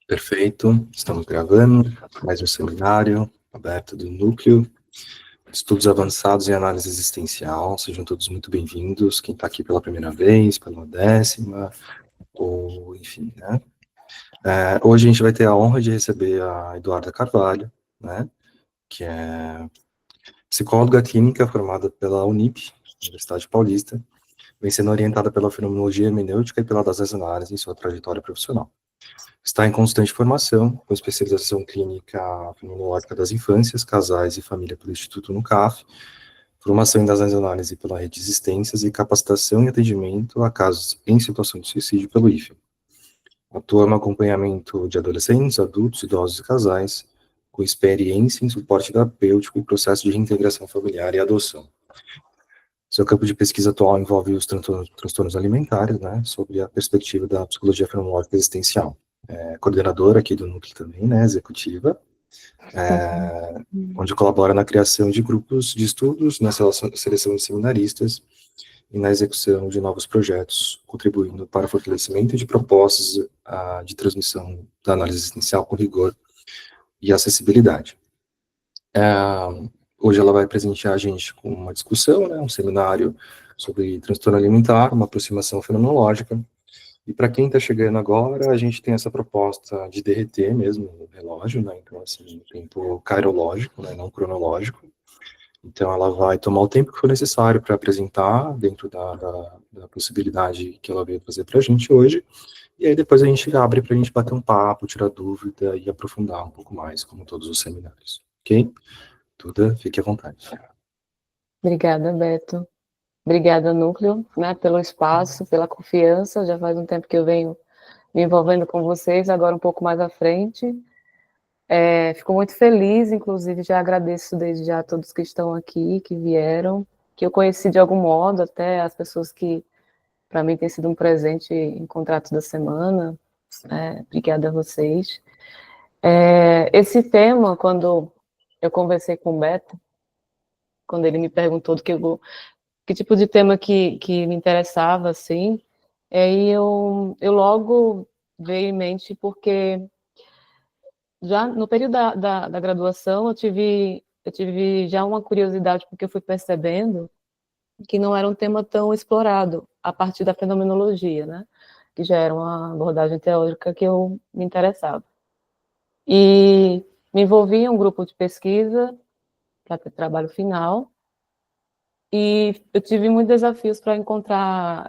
Perfeito, estamos gravando mais um seminário aberto do Núcleo, Estudos Avançados em Análise Existencial. Sejam todos muito bem-vindos, quem está aqui pela primeira vez, pela 10ª, ou enfim, né? Hoje a gente vai ter a honra de receber a Eduarda Carvalho, né, que é psicóloga clínica formada pela Unip, Universidade Paulista, vem sendo orientada pela fenomenologia hermenêutica e pela análise em sua trajetória profissional. Está em constante formação, com especialização clínica fenomenológica das infâncias, casais e família pelo Instituto NUCAF, formação em análise pela Rede Existências e capacitação e atendimento a casos em situação de suicídio pelo IFE. Atua no acompanhamento de adolescentes, adultos, idosos e casais, com experiência em suporte terapêutico e processo de reintegração familiar e adoção. Seu campo de pesquisa atual envolve os transtornos alimentares, né, sob a perspectiva da psicologia fenomenológica existencial. Coordenadora aqui do núcleo também, né, executiva, onde colabora na criação de grupos de estudos, na seleção de seminaristas e na execução de novos projetos, contribuindo para o fortalecimento de propostas de transmissão da análise existencial com rigor e acessibilidade. Hoje ela vai presentear a gente com uma discussão, né, um seminário sobre transtorno alimentar, uma aproximação fenomenológica. E para quem está chegando agora, a gente tem essa proposta de derreter mesmo o relógio, né? Então, assim, tempo cairológico, né? Não cronológico. Então, ela vai tomar o tempo que for necessário para apresentar, dentro da possibilidade que ela veio fazer para a gente hoje. E aí, depois a gente abre para a gente bater um papo, tirar dúvida e aprofundar um pouco mais, como todos os seminários. Ok? Duda, fique à vontade. Obrigada, Beto. Obrigada, Núcleo, né, pelo espaço, pela confiança. Já faz um tempo que eu venho me envolvendo com vocês, agora um pouco mais à frente. Fico muito feliz, inclusive, já agradeço desde já a todos que estão aqui, que vieram, que eu conheci de algum modo, até as pessoas que, para mim, tem sido um presente em contrato da semana. Obrigada a vocês. Esse tema, quando eu conversei com o Beto, quando ele me perguntou que tipo de tema que me interessava, assim, aí eu logo veio em mente, porque já no período da graduação eu tive já uma curiosidade, porque eu fui percebendo que não era um tema tão explorado a partir da fenomenologia, né? Que já era uma abordagem teórica que eu me interessava. E me envolvi em um grupo de pesquisa para ter trabalho final, e eu tive muitos desafios para encontrar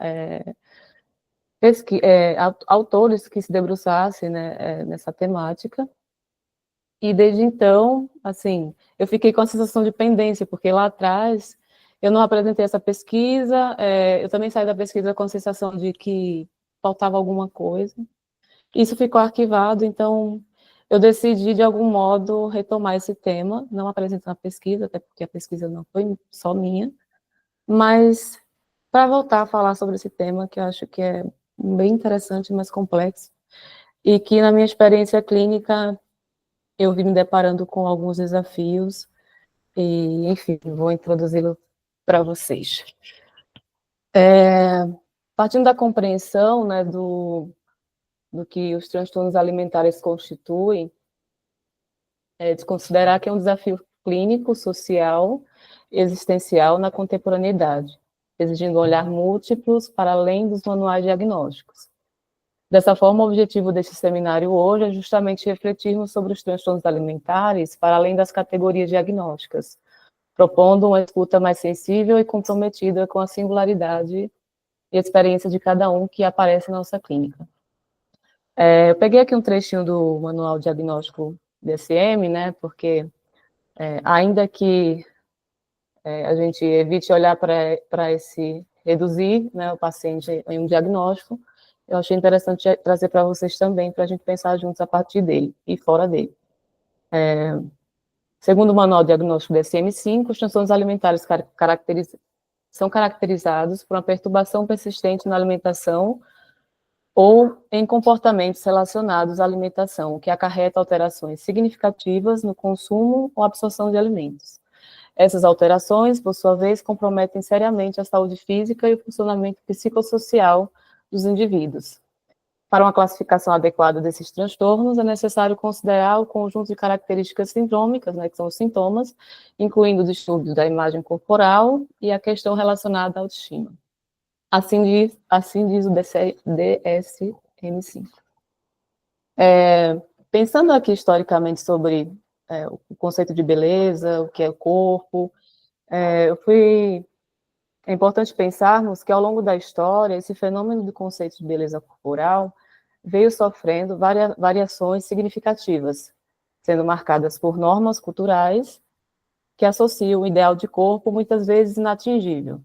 autores que se debruçassem, né, nessa temática. E desde então, assim, eu fiquei com a sensação de pendência, porque lá atrás eu não apresentei essa pesquisa, eu também saí da pesquisa com a sensação de que faltava alguma coisa. Isso ficou arquivado, então eu decidi, de algum modo, retomar esse tema, não apresentando a pesquisa, até porque a pesquisa não foi só minha, mas para voltar a falar sobre esse tema, que eu acho que é bem interessante, mas complexo, e que, na minha experiência clínica, eu vim me deparando com alguns desafios, e, enfim, vou introduzi-lo para vocês. Partindo da compreensão, né, do que os transtornos alimentares constituem, de considerar que é um desafio clínico, social, existencial na contemporaneidade, exigindo um olhar múltiplos para além dos manuais diagnósticos. Dessa forma, o objetivo deste seminário hoje é justamente refletirmos sobre os transtornos alimentares para além das categorias diagnósticas, propondo uma escuta mais sensível e comprometida com a singularidade e experiência de cada um que aparece na nossa clínica. Eu peguei aqui um trechinho do Manual Diagnóstico DSM, né, porque ainda que a gente evite olhar para reduzir, né, o paciente em um diagnóstico, eu achei interessante trazer para vocês também, para a gente pensar juntos a partir dele e fora dele. Segundo o Manual Diagnóstico DSM-5, os transtornos alimentares são caracterizados por uma perturbação persistente na alimentação ou em comportamentos relacionados à alimentação, que acarreta alterações significativas no consumo ou absorção de alimentos. Essas alterações, por sua vez, comprometem seriamente a saúde física e o funcionamento psicossocial dos indivíduos. Para uma classificação adequada desses transtornos, é necessário considerar o conjunto de características sindrômicas, né, que são os sintomas, incluindo os distúrbios da imagem corporal e a questão relacionada à autoestima. Assim diz o DSM-5. Pensando aqui historicamente sobre o conceito de beleza, o que é o corpo, é importante pensarmos que, ao longo da história, esse fenômeno do conceito de beleza corporal veio sofrendo variações significativas, sendo marcadas por normas culturais que associam o ideal de corpo muitas vezes inatingível,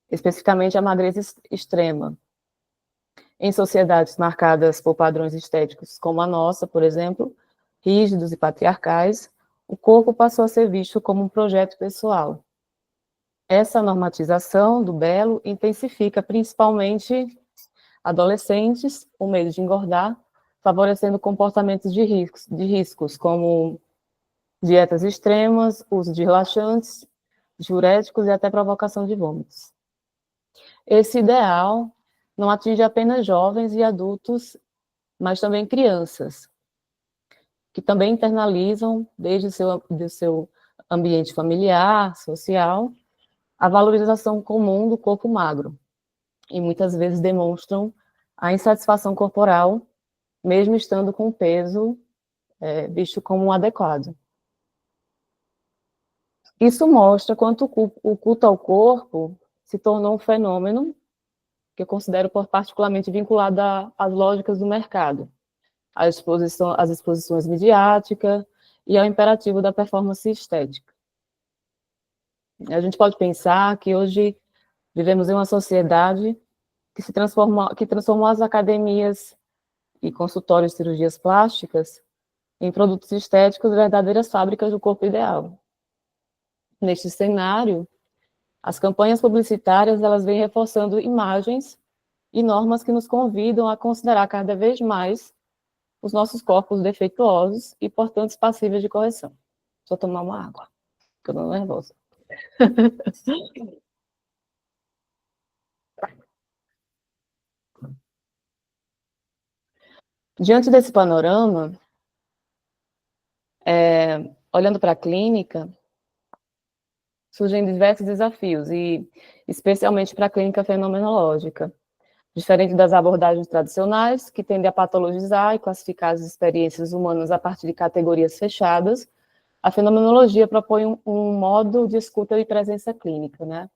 especificamente a magreza extrema. Em sociedades marcadas por padrões estéticos como a nossa, por exemplo, rígidos e patriarcais, o corpo passou a ser visto como um projeto pessoal. Essa normatização do belo intensifica principalmente adolescentes, com medo de engordar, favorecendo comportamentos de riscos, como dietas extremas, uso de relaxantes, diuréticos e até provocação de vômitos. Esse ideal não atinge apenas jovens e adultos, mas também crianças, que também internalizam, desde o seu ambiente familiar, social, a valorização comum do corpo magro, e muitas vezes demonstram a insatisfação corporal, mesmo estando com o peso visto como adequado. Isso mostra quanto o culto ao corpo se tornou um fenômeno que eu considero particularmente vinculado às lógicas do mercado, às exposições midiáticas e ao imperativo da performance estética. A gente pode pensar que hoje vivemos em uma sociedade que transformou as academias e consultórios de cirurgias plásticas em produtos estéticos, verdadeiras fábricas do corpo ideal. Neste cenário, as campanhas publicitárias elas vêm reforçando imagens e normas que nos convidam a considerar cada vez mais os nossos corpos defeituosos e, portanto, passíveis de correção. Só tomar uma água, porque eu estou nervosa. Diante desse panorama, olhando para a clínica, surgem diversos desafios, e especialmente para a clínica fenomenológica. Diferente das abordagens tradicionais, que tendem a patologizar e classificar as experiências humanas a partir de categorias fechadas, a fenomenologia propõe um modo de escuta e presença clínica, né?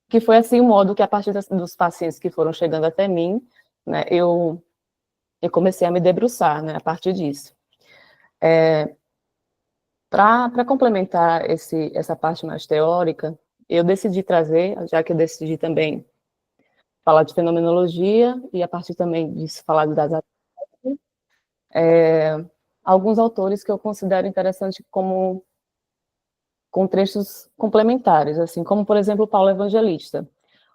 Que foi assim o modo que, a partir dos pacientes que foram chegando até mim, né, eu comecei a me debruçar, né, a partir disso. Para complementar essa parte mais teórica, eu decidi trazer, já que eu decidi também falar de fenomenologia, e a partir também disso falar das alguns autores que eu considero interessante com trechos complementares, assim como, por exemplo, Paulo Evangelista,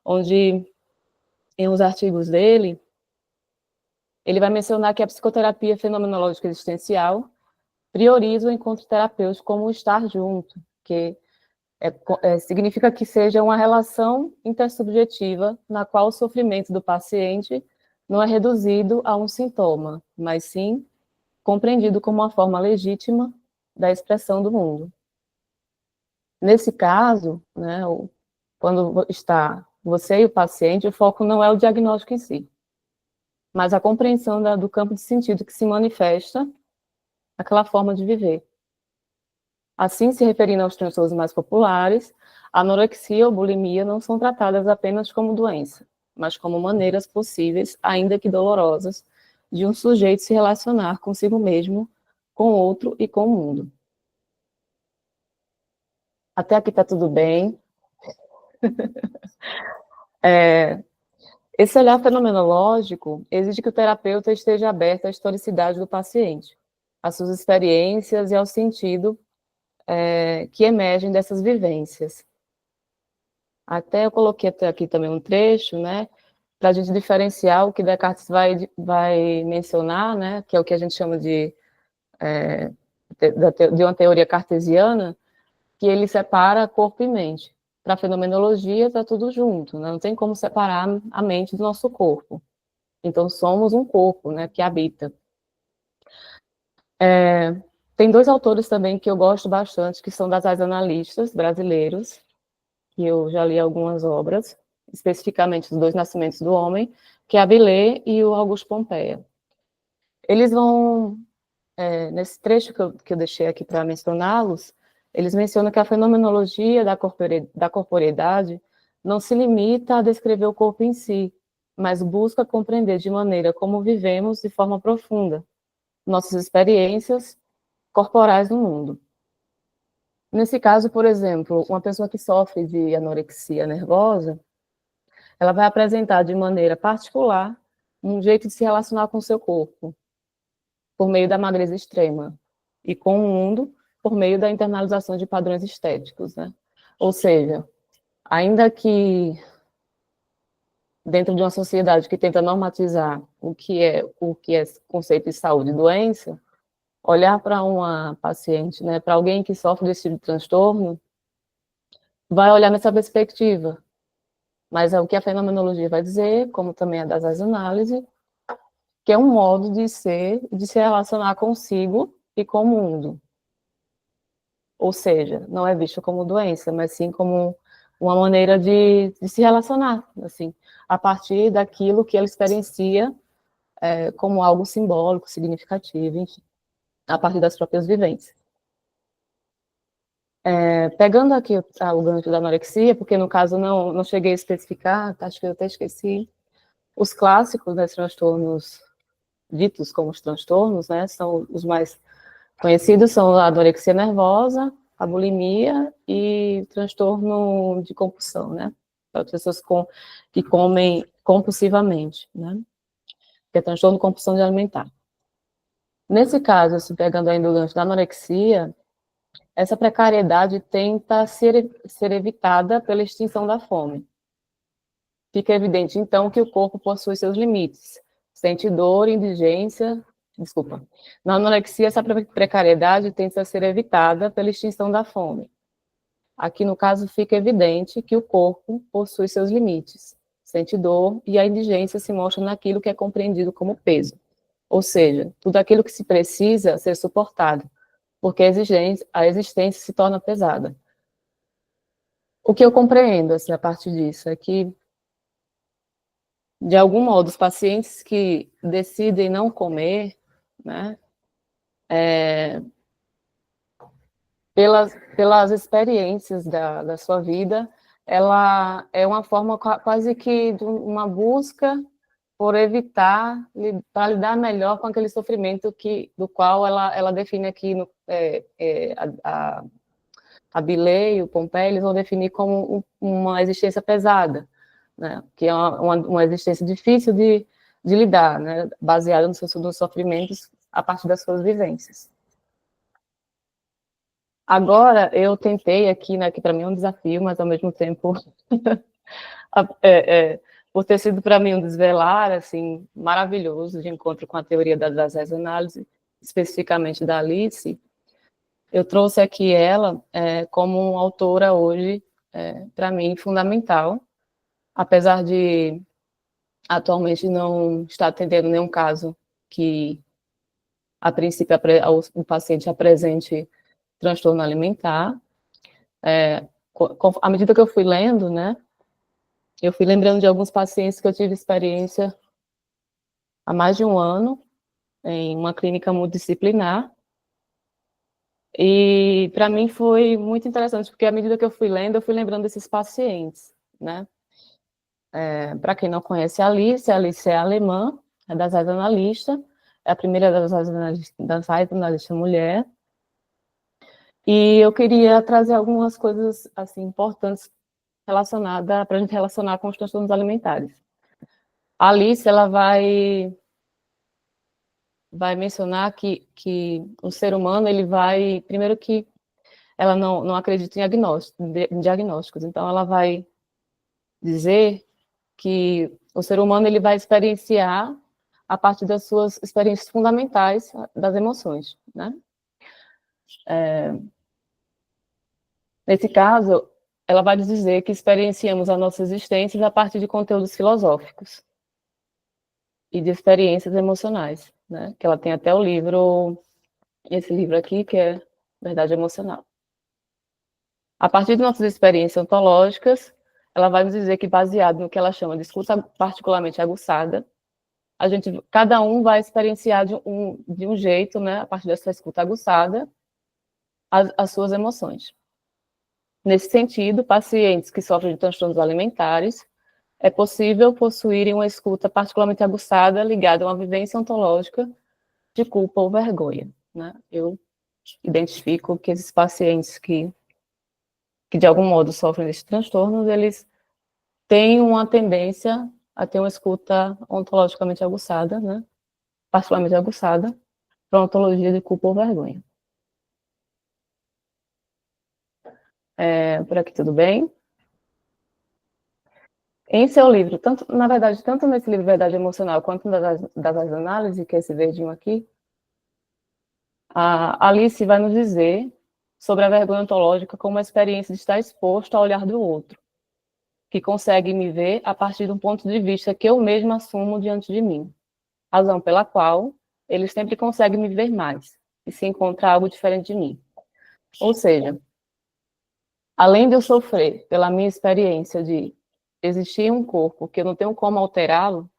onde, em uns artigos dele, ele vai mencionar que a psicoterapia fenomenológica existencial prioriza o encontro terapêutico como o estar junto, que significa que seja uma relação intersubjetiva na qual o sofrimento do paciente não é reduzido a um sintoma, mas sim compreendido como uma forma legítima da expressão do mundo. Nesse caso, né, quando está você e o paciente, o foco não é o diagnóstico em si, mas a compreensão do campo de sentido que se manifesta naquela forma de viver. Assim, se referindo aos transtornos mais populares, a anorexia ou bulimia não são tratadas apenas como doença, mas como maneiras possíveis, ainda que dolorosas, de um sujeito se relacionar consigo mesmo, com o outro e com o mundo. Até aqui está tudo bem. Esse olhar fenomenológico exige que o terapeuta esteja aberto à historicidade do paciente, às suas experiências e ao sentido que emergem dessas vivências. Até eu coloquei até aqui também um trecho, né, para a gente diferenciar o que Descartes vai mencionar, né, que é o que a gente chama de uma teoria cartesiana, que ele separa corpo e mente. Para a fenomenologia, está tudo junto, né? Não tem como separar a mente do nosso corpo. Então, somos um corpo, né, que habita. Tem dois autores também que eu gosto bastante, que são das analistas brasileiros, que eu já li algumas obras, especificamente Os Dois Nascimentos do Homem, que é a Abilé e o Augusto Pompeia. Eles vão, nesse trecho que eu deixei aqui para mencioná-los, eles mencionam que a fenomenologia da corporeidade não se limita a descrever o corpo em si, mas busca compreender de maneira como vivemos de forma profunda nossas experiências corporais no mundo. Nesse caso, por exemplo, uma pessoa que sofre de anorexia nervosa, ela vai apresentar de maneira particular um jeito de se relacionar com o seu corpo, por meio da magreza extrema, e com o mundo, por meio da internalização de padrões estéticos, né? Ou seja, ainda que dentro de uma sociedade que tenta normatizar o que é conceito de saúde e doença, olhar para uma paciente, né, para alguém que sofre desse tipo de transtorno, vai olhar nessa perspectiva. Mas é o que a fenomenologia vai dizer, como também a das análises, que é um modo de ser, de se relacionar consigo e com o mundo. Ou seja, não é visto como doença, mas sim como uma maneira de se relacionar, assim, a partir daquilo que ela experiencia como algo simbólico, significativo, enfim, a partir das próprias vivências. Pegando aqui o gancho da anorexia, porque no caso não cheguei a especificar, acho que eu até esqueci, os clássicos dos transtornos ditos como os transtornos, né, são os mais conhecidos, são a anorexia nervosa, a bulimia e transtorno de compulsão, né, para pessoas que comem compulsivamente, né, que é transtorno de compulsão de alimentar. Nesse caso, se pegando ainda o gancho da anorexia, essa precariedade tenta ser evitada pela extinção da fome. Fica evidente, então, que o corpo possui seus limites. Sente dor, indigência, desculpa. Na anorexia, essa precariedade tenta ser evitada pela extinção da fome. Aqui, no caso, fica evidente que o corpo possui seus limites. Sente dor e a indigência se mostra naquilo que é compreendido como peso. Ou seja, tudo aquilo que se precisa ser suportado, porque a existência se torna pesada. O que eu compreendo, assim, a partir disso, é que, de algum modo, os pacientes que decidem não comer, né, pelas experiências da sua vida, ela é uma forma quase que de uma busca por evitar, para lidar melhor com aquele sofrimento do qual ela define aqui, a Bilé e o Pompeia, eles vão definir como uma existência pesada, né? Que é uma existência difícil de lidar, né? Baseada nos sofrimentos a partir das suas vivências. Agora, eu tentei aqui, né, que para mim é um desafio, mas ao mesmo tempo, por ter sido para mim um desvelar, assim, maravilhoso, de encontro com a teoria das análises, especificamente da Alice, eu trouxe aqui ela como uma autora hoje, para mim, fundamental, apesar de atualmente não estar atendendo nenhum caso que, a princípio, o paciente apresente transtorno alimentar. À medida que eu fui lendo, né, eu fui lembrando de alguns pacientes que eu tive experiência há mais de um ano, em uma clínica multidisciplinar, e para mim foi muito interessante, porque à medida que eu fui lendo, eu fui lembrando desses pacientes, né. Para quem não conhece a Alice é alemã, é das analistas, é a primeira das analistas mulher, e eu queria trazer algumas coisas assim importantes relacionadas para a gente relacionar com os transtornos alimentares. A Alice, ela vai mencionar que o ser humano, ele vai, primeiro que ela não acredita em diagnósticos, então ela vai dizer que o ser humano, ele vai experienciar a partir das suas experiências fundamentais das emoções, né? Nesse caso, ela vai dizer que experienciamos a nossa existência a partir de conteúdos filosóficos. e de experiências emocionais, né? Que ela tem até o livro, esse livro aqui, que é Verdade Emocional. A partir de nossas experiências ontológicas, ela vai nos dizer que, baseado no que ela chama de escuta particularmente aguçada, cada um vai experienciar de um jeito, né, a partir dessa escuta aguçada, as suas emoções. Nesse sentido, pacientes que sofrem de transtornos alimentares, é possível possuírem uma escuta particularmente aguçada ligada a uma vivência ontológica de culpa ou vergonha, né? Eu identifico que esses pacientes que de algum modo sofrem desses transtornos, eles têm uma tendência a ter uma escuta ontologicamente aguçada, né? Particularmente aguçada, para ontologia de culpa ou vergonha. Por aqui tudo bem? Em seu livro, na verdade, tanto nesse livro Verdade Emocional, quanto das análises, que é esse verdinho aqui, a Alice vai nos dizer sobre a vergonha ontológica como uma experiência de estar exposto ao olhar do outro, que consegue me ver a partir de um ponto de vista que eu mesma assumo diante de mim, razão pela qual ele sempre consegue me ver mais, e se encontra algo diferente de mim. Ou seja, além de eu sofrer pela minha experiência de existir um corpo que eu não tenho como alterá-lo,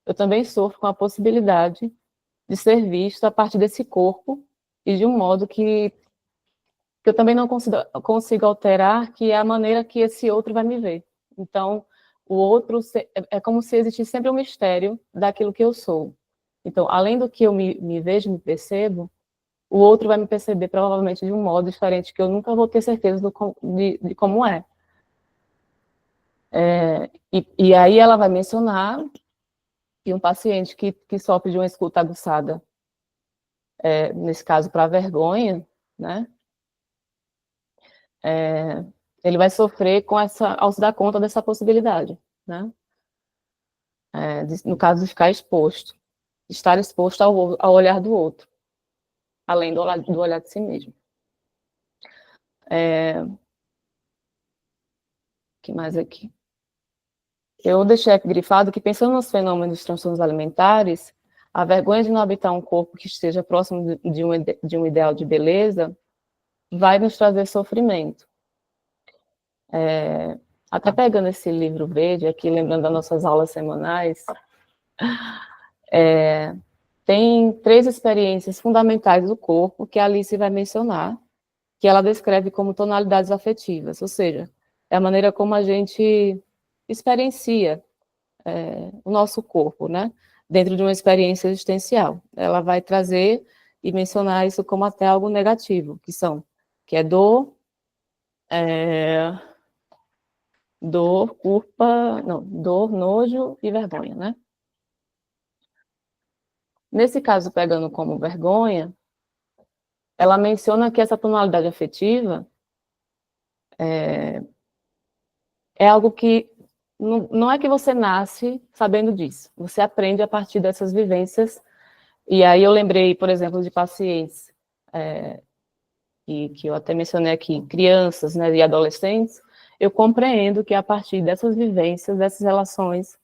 eu também sofro com a possibilidade de ser visto a partir desse corpo e de um modo que eu também não consigo alterar, que é a maneira que esse outro vai me ver. Então, o outro é como se existisse sempre um mistério daquilo que eu sou. Então, além do que eu me vejo, me percebo, o outro vai me perceber provavelmente de um modo diferente, que eu nunca vou ter certeza de como é. E aí ela vai mencionar que um paciente que sofre de uma escuta aguçada, nesse caso para a vergonha, né? Ele vai sofrer ao se dar conta dessa possibilidade, né? No caso de ficar exposto, estar exposto ao olhar do outro, além do olhar de si mesmo. O que mais aqui? Eu deixei aqui grifado que, pensando nos fenômenos dos transtornos alimentares, a vergonha de não habitar um corpo que esteja próximo de um ideal de beleza vai nos trazer sofrimento. Até pegando esse livro verde aqui, lembrando das nossas aulas semanais, tem 3 experiências fundamentais do corpo que a Alice vai mencionar, que ela descreve como tonalidades afetivas, ou seja, é a maneira como a gente experiencia o nosso corpo, né? Dentro de uma experiência existencial. Ela vai trazer e mencionar isso como até algo negativo, que é dor, dor, nojo e vergonha, né? Nesse caso, pegando como vergonha, ela menciona que essa tonalidade afetiva é algo que não é que você nasce sabendo disso, você aprende a partir dessas vivências. E aí eu lembrei, por exemplo, de pacientes que eu até mencionei aqui, crianças, né, e adolescentes. Eu compreendo que a partir dessas vivências, dessas relações,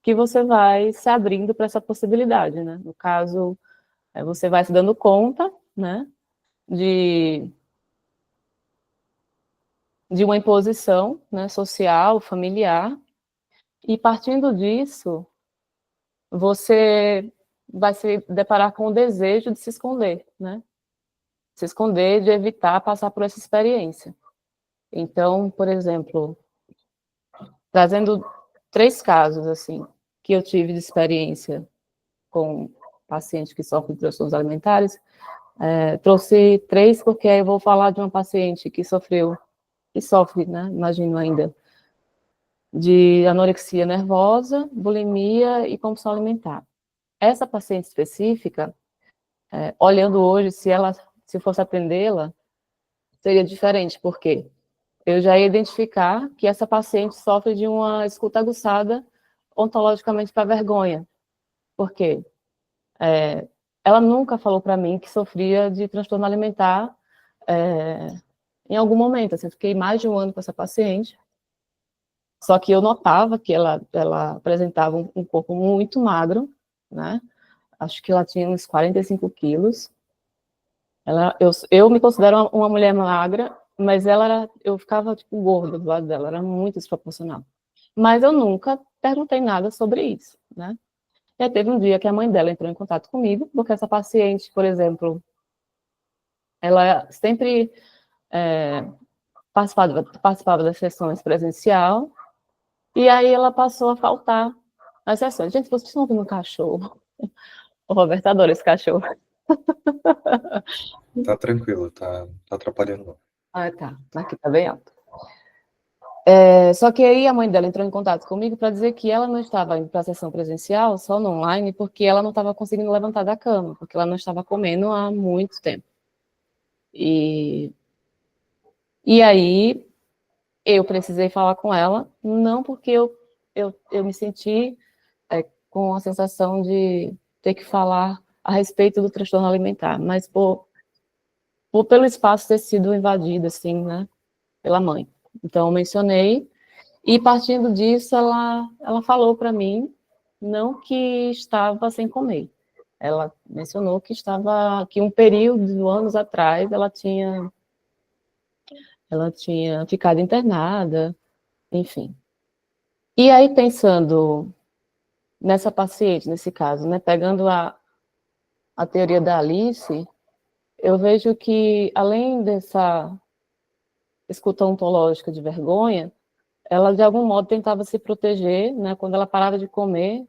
que você vai se abrindo para essa possibilidade, né? No caso, você vai se dando conta, né, de uma imposição, né, social, familiar, e partindo disso, você vai se deparar com o desejo de se esconder, né? Se esconder, de evitar passar por essa experiência. Então, por exemplo, trazendo 3 casos, assim, que eu tive de experiência com pacientes que sofrem de transtornos alimentares, trouxe 3 porque aí eu vou falar de uma paciente que sofre, né, imagino ainda, de anorexia nervosa, bulimia e compulsão alimentar. Essa paciente específica, olhando hoje, se fosse atendê-la, seria diferente, porque eu já ia identificar que essa paciente sofre de uma escuta aguçada ontologicamente para vergonha. Por quê? Ela nunca falou para mim que sofria de transtorno alimentar em algum momento. Assim, eu fiquei mais de 1 ano com essa paciente, só que eu notava que ela apresentava um corpo muito magro, né? Acho que ela tinha uns 45 quilos. Eu me considero uma mulher magra, mas eu ficava, tipo, gorda do lado dela, era muito desproporcional. Mas eu nunca perguntei nada sobre isso, né? E aí teve um dia que a mãe dela entrou em contato comigo, porque essa paciente, por exemplo, ela sempre participava das sessões presencial, e aí ela passou a faltar nas sessões. Gente, vocês estão ouvindo um cachorro? O Roberto adora esse cachorro. Tá tranquilo, tá atrapalhando não. Ah, tá. Aqui tá bem alto. Só que aí a mãe dela entrou em contato comigo para dizer que ela não estava indo para a sessão presencial, só no online, porque ela não estava conseguindo levantar da cama, porque ela não estava comendo há muito tempo. E aí eu precisei falar com ela, não porque eu me senti com a sensação de ter que falar a respeito do transtorno alimentar, mas pelo espaço ter sido invadido, assim, né, pela mãe. Então, eu mencionei, e partindo disso, ela falou para mim, não que estava sem comer. Ela mencionou que um período de anos atrás ela tinha ficado internada, enfim. E aí, pensando nessa paciente, nesse caso, né, pegando a teoria da Alice, eu vejo que, além dessa escuta ontológica de vergonha, ela, de algum modo, tentava se proteger, né, quando ela parava de comer,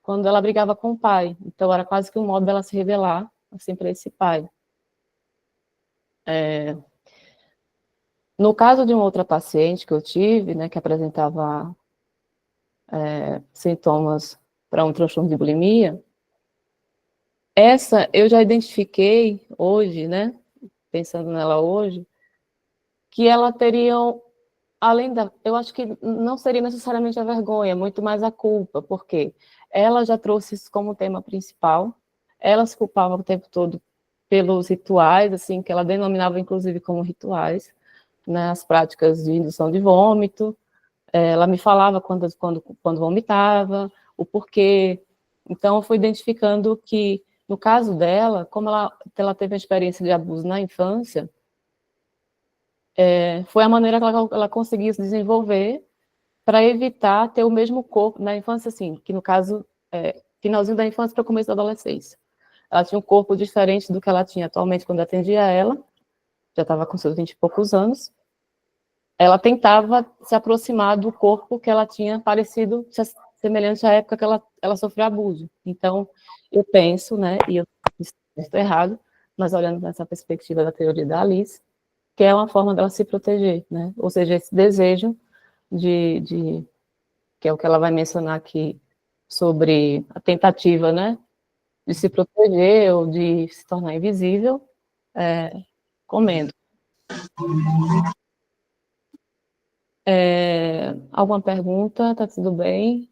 quando ela brigava com o pai. Então, era quase que um modo dela se revelar, assim, para esse pai. No caso de uma outra paciente que eu tive, né, que apresentava sintomas para um transtorno de bulimia, essa eu já identifiquei hoje, né, pensando nela hoje, que ela teria, eu acho que não seria necessariamente a vergonha, muito mais a culpa, porque ela já trouxe isso como tema principal, ela se culpava o tempo todo pelos rituais, assim, que ela denominava inclusive como rituais, né, as práticas de indução de vômito, ela me falava quando vomitava, o porquê. Então, eu fui identificando que, no caso dela, como ela teve uma experiência de abuso na infância, foi a maneira que ela conseguiu se desenvolver para evitar ter o mesmo corpo na infância, assim, que no caso, finalzinho da infância para o começo da adolescência. Ela tinha um corpo diferente do que ela tinha atualmente quando eu atendia ela, já estava com seus 20 e poucos anos. Ela tentava se aproximar do corpo que ela tinha parecido, semelhante à época que ela sofreu abuso. Então, eu penso, né, e eu estou errado, mas olhando nessa perspectiva da teoria da Alice, que é uma forma dela se proteger, né? Ou seja, esse desejo que é o que ela vai mencionar aqui, sobre a tentativa, né, de se proteger ou de se tornar invisível, comendo. Alguma pergunta? Tá tudo bem?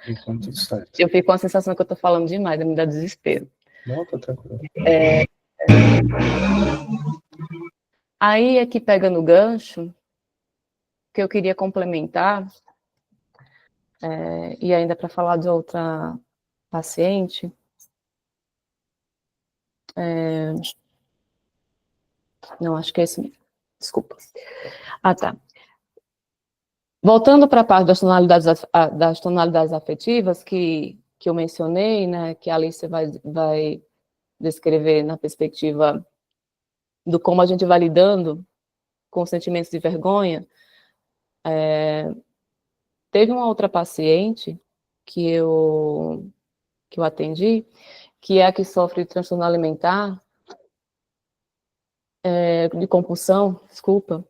Então, tudo certo. Eu fico com a sensação que eu tô falando demais, me dá desespero. Não, tá tranquilo. Aí, aqui pega no gancho, que eu queria complementar, e ainda para falar de outra paciente, não, acho que é esse mesmo, desculpa. Ah, tá. Voltando para a parte das tonalidades afetivas que eu mencionei, né, que a Alice vai descrever na perspectiva do como a gente vai lidando com sentimentos de vergonha, teve uma outra paciente que eu atendi, que é a que sofre de transtorno alimentar, de compulsão, desculpa.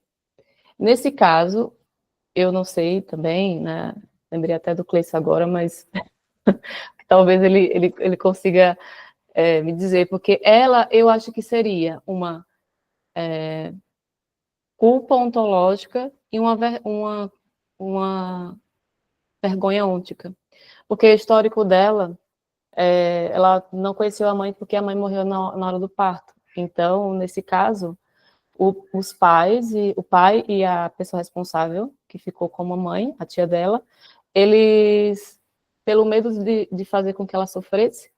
Nesse caso, eu não sei também, né, lembrei até do Cleiton agora, mas talvez ele consiga me dizer, porque ela, eu acho que seria uma culpa ontológica e uma vergonha ôntica. Porque o histórico dela, ela não conheceu a mãe porque a mãe morreu na hora do parto. Então, nesse caso, os pais, o pai e a pessoa responsável, que ficou como mãe, a tia dela, eles pelo medo de fazer com que ela sofresse,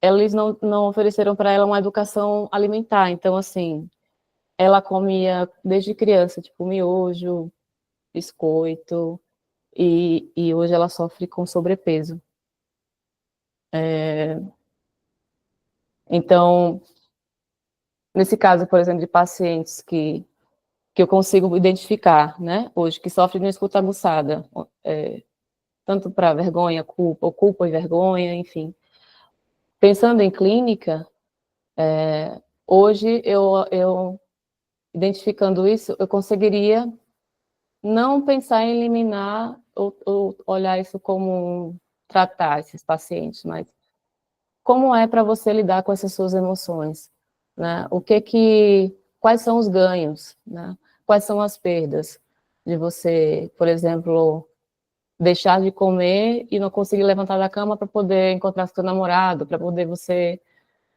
eles não ofereceram para ela uma educação alimentar. Então, assim, ela comia desde criança, tipo, miojo, biscoito, e hoje ela sofre com sobrepeso. Então, nesse caso, por exemplo, de pacientes que eu consigo identificar, né, hoje, que sofrem de uma escuta aguçada, tanto para vergonha, culpa, ou culpa e vergonha, enfim. Pensando em clínica, hoje eu identificando isso, eu conseguiria não pensar em eliminar ou olhar isso como tratar esses pacientes, mas como é para você lidar com essas suas emoções, né? Quais são os ganhos, né? Quais são as perdas de você, por exemplo, deixar de comer e não conseguir levantar da cama para poder encontrar seu namorado, para poder você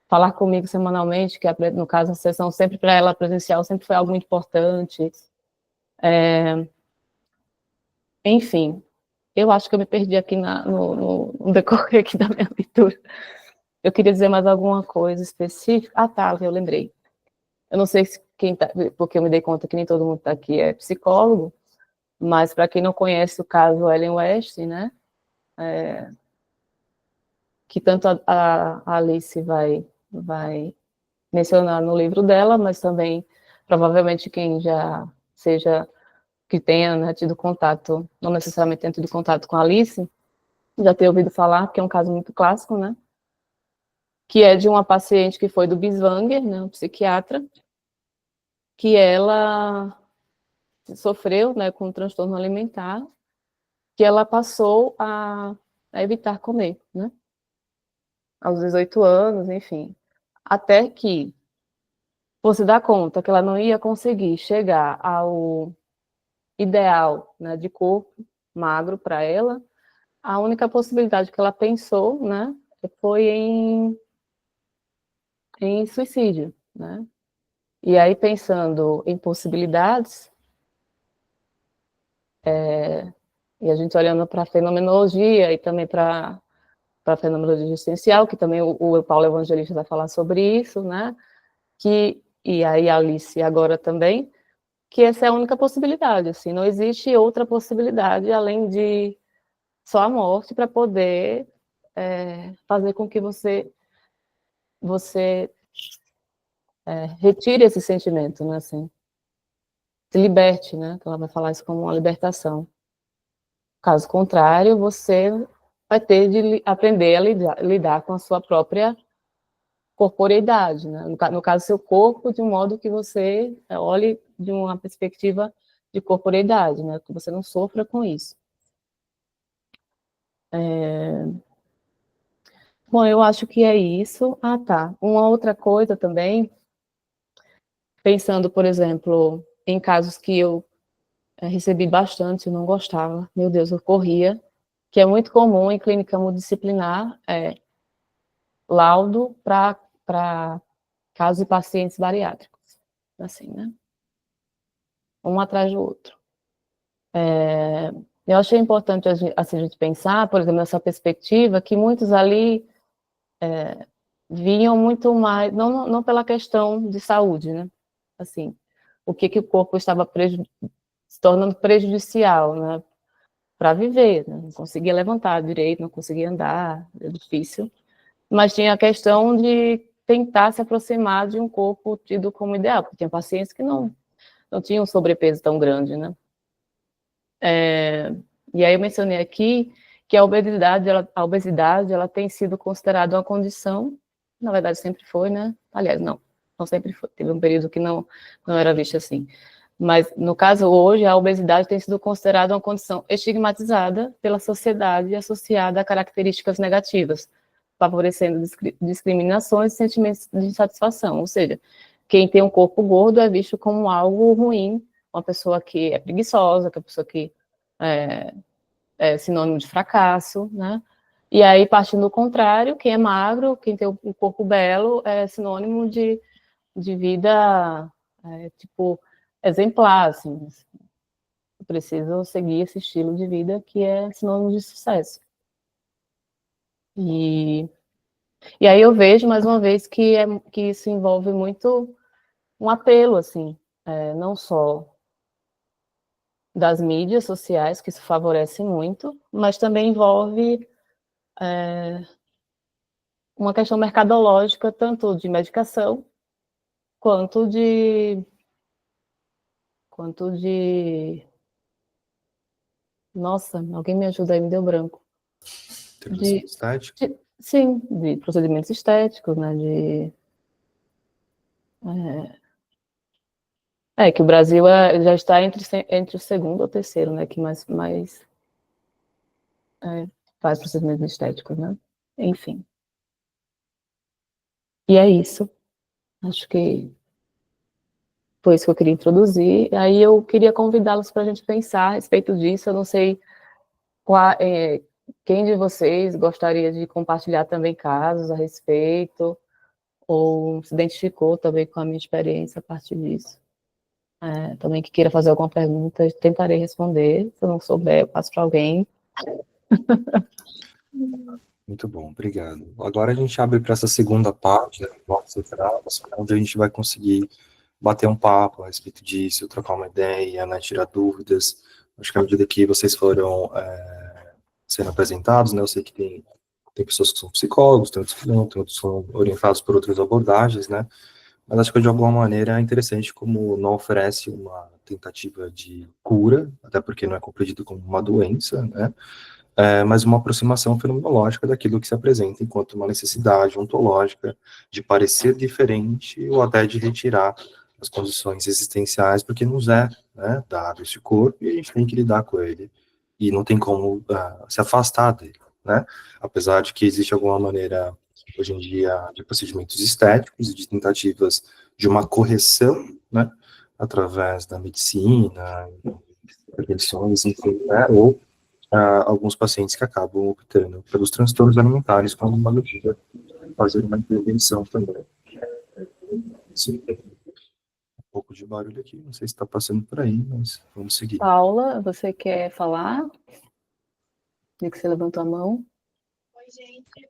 falar comigo semanalmente, que no caso a sessão sempre para ela presencial sempre foi algo muito importante. Enfim, eu acho que eu me perdi aqui no decorrer aqui da minha leitura. Eu queria dizer mais alguma coisa específica. Ah, tá, eu lembrei. Eu não sei se quem tá, porque eu me dei conta que nem todo mundo está aqui é psicólogo, mas para quem não conhece o caso Ellen West, né, que tanto a Alice vai mencionar no livro dela, mas também provavelmente quem já seja que tenha, né, tido contato, não necessariamente tenha tido contato com a Alice, já ter ouvido falar, que é um caso muito clássico, né, que é de uma paciente que foi do Biswanger, né, um psiquiatra, que ela sofreu, né, com um transtorno alimentar, que ela passou a evitar comer, né, aos 18 anos, enfim, até que você dá conta que ela não ia conseguir chegar ao ideal, né, de corpo magro para ela, a única possibilidade que ela pensou, né, foi em suicídio, né? E aí, pensando em possibilidades, e a gente olhando para a fenomenologia e também para a fenomenologia existencial, que também o Paulo Evangelista vai falar sobre isso, né? E aí a Alice agora também, que essa é a única possibilidade, assim, não existe outra possibilidade além de só a morte para poder fazer com que você retire esse sentimento, né, assim, se liberte, né, que ela vai falar isso como uma libertação. Caso contrário, você vai ter de aprender a lidar com a sua própria corporeidade, né? No caso, seu corpo, de um modo que você olhe de uma perspectiva de corporeidade, né? Que você não sofra com isso. Bom, eu acho que é isso. Ah, tá. Uma outra coisa também, pensando, por exemplo, em casos que eu recebi bastante, eu não gostava, meu Deus, eu corria, que é muito comum em clínica multidisciplinar, laudo para casos de pacientes bariátricos, assim, né? Um atrás do outro. Eu achei importante assim, a gente pensar, por exemplo, nessa perspectiva, que muitos ali vinham muito mais, não pela questão de saúde, né? Assim, o que o corpo estava se tornando prejudicial, né? Para viver, né? Não conseguia levantar direito, não conseguia andar, é difícil. Mas tinha a questão de tentar se aproximar de um corpo tido como ideal, porque tinha pacientes que não tinham um sobrepeso tão grande, né? E aí eu mencionei aqui que a obesidade ela tem sido considerada uma condição, na verdade sempre foi, né? Aliás, não sempre foi, teve um período que não era vista assim. Mas, no caso, hoje, a obesidade tem sido considerada uma condição estigmatizada pela sociedade associada a características negativas, favorecendo discriminações e sentimentos de insatisfação. Ou seja, quem tem um corpo gordo é visto como algo ruim, uma pessoa que é preguiçosa, que é uma pessoa que é sinônimo de fracasso, né? E aí, partindo do contrário, quem é magro, quem tem um corpo belo, é sinônimo de vida, tipo, exemplar, assim. Eu preciso seguir esse estilo de vida que é sinônimo de sucesso. E aí eu vejo, mais uma vez, que isso envolve muito um apelo, assim, não só das mídias sociais, que isso favorece muito, mas também envolve uma questão mercadológica, tanto de medicação, quanto de... Quanto de... Nossa, alguém me ajuda aí, me deu branco. Intervenção estética? Sim, de procedimentos estéticos, né, que o Brasil já está entre o segundo ou terceiro, né, que mais faz procedimentos estéticos, né? Enfim. E é isso. Acho que foi isso que eu queria introduzir. Aí eu queria convidá-los para a gente pensar a respeito disso. Eu não sei quem de vocês gostaria de compartilhar também casos a respeito, ou se identificou também com a minha experiência a partir disso. Também que queira fazer alguma pergunta, eu tentarei responder. Se eu não souber, eu passo para alguém. Muito bom, obrigado. Agora a gente abre para essa segunda parte, né, blocos centrais, onde a gente vai conseguir bater um papo a respeito disso, trocar uma ideia, né, tirar dúvidas. Acho que à medida que vocês foram sendo apresentados, né, eu sei que tem pessoas que são psicólogos, tem outros que não, tem outros que são orientados por outras abordagens, né, mas acho que de alguma maneira é interessante como não oferece uma tentativa de cura, até porque não é compreendido como uma doença, né, mas uma aproximação fenomenológica daquilo que se apresenta enquanto uma necessidade ontológica de parecer diferente ou até de retirar as condições existenciais, porque nos é, né, dado esse corpo e a gente tem que lidar com ele e não tem como se afastar dele, né? Apesar de que existe alguma maneira hoje em dia de procedimentos estéticos e de tentativas de uma correção, né, através da medicina, intervenções, enfim, né, ou alguns pacientes que acabam optando pelos transtornos alimentares como uma medida de fazer uma intervenção também. Sim, tem um pouco de barulho aqui, não sei se está passando por aí, mas vamos seguir. Paula, você quer falar? Vi que você levantou a mão. Oi, gente.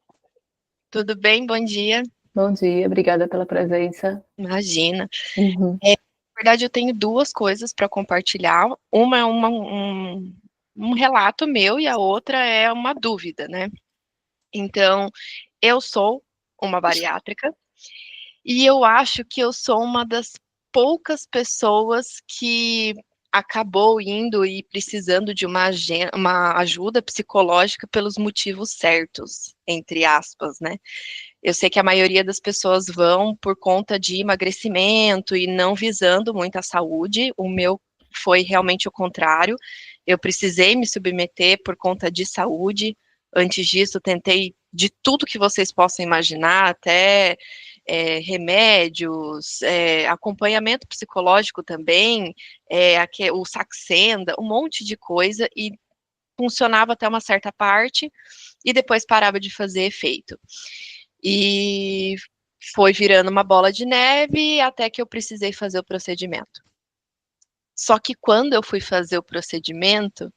Tudo bem? Bom dia. Bom dia, obrigada pela presença. Imagina. Uhum. Na verdade, eu tenho duas coisas para compartilhar. Uma é um relato meu e a outra é uma dúvida, né? Então, eu sou uma bariátrica e eu acho que eu sou uma das poucas pessoas que acabou indo e precisando de uma ajuda psicológica pelos motivos certos, entre aspas, né? Eu sei que a maioria das pessoas vão por conta de emagrecimento e não visando muito a saúde. O meu foi realmente o contrário. Eu precisei me submeter por conta de saúde. Antes disso, tentei de tudo que vocês possam imaginar, até remédios, acompanhamento psicológico também, o Saxenda, um monte de coisa, e funcionava até uma certa parte, e depois parava de fazer efeito. E foi virando uma bola de neve até que eu precisei fazer o procedimento. Só que quando eu fui fazer o procedimento,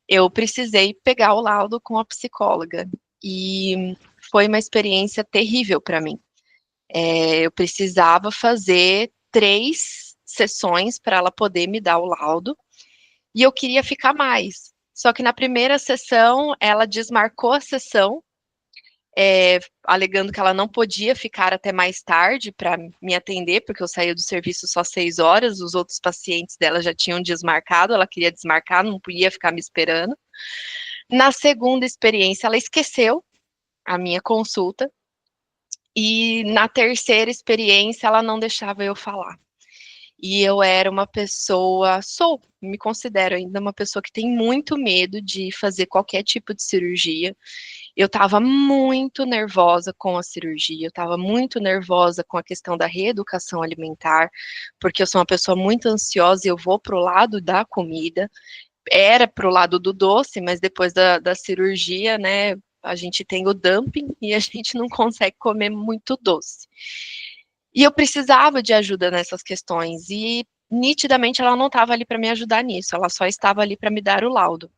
eu precisei pegar o laudo com a psicóloga. E foi uma experiência terrível para mim. Eu precisava fazer 3 sessões para ela poder me dar o laudo. E eu queria ficar mais. Só que na primeira sessão, ela desmarcou a sessão, alegando que ela não podia ficar até mais tarde para me atender, porque eu saía do serviço só 6 horas, os outros pacientes dela já tinham desmarcado, ela queria desmarcar, não podia ficar me esperando. Na segunda experiência, ela esqueceu a minha consulta, e na terceira experiência, ela não deixava eu falar. E eu era uma pessoa, me considero ainda uma pessoa que tem muito medo de fazer qualquer tipo de cirurgia. Eu estava muito nervosa com a cirurgia, eu estava muito nervosa com a questão da reeducação alimentar, porque eu sou uma pessoa muito ansiosa e eu vou para o lado da comida. Era para o lado do doce, mas depois da cirurgia, né, a gente tem o dumping e a gente não consegue comer muito doce. E eu precisava de ajuda nessas questões, e nitidamente ela não estava ali para me ajudar nisso, ela só estava ali para me dar o laudo.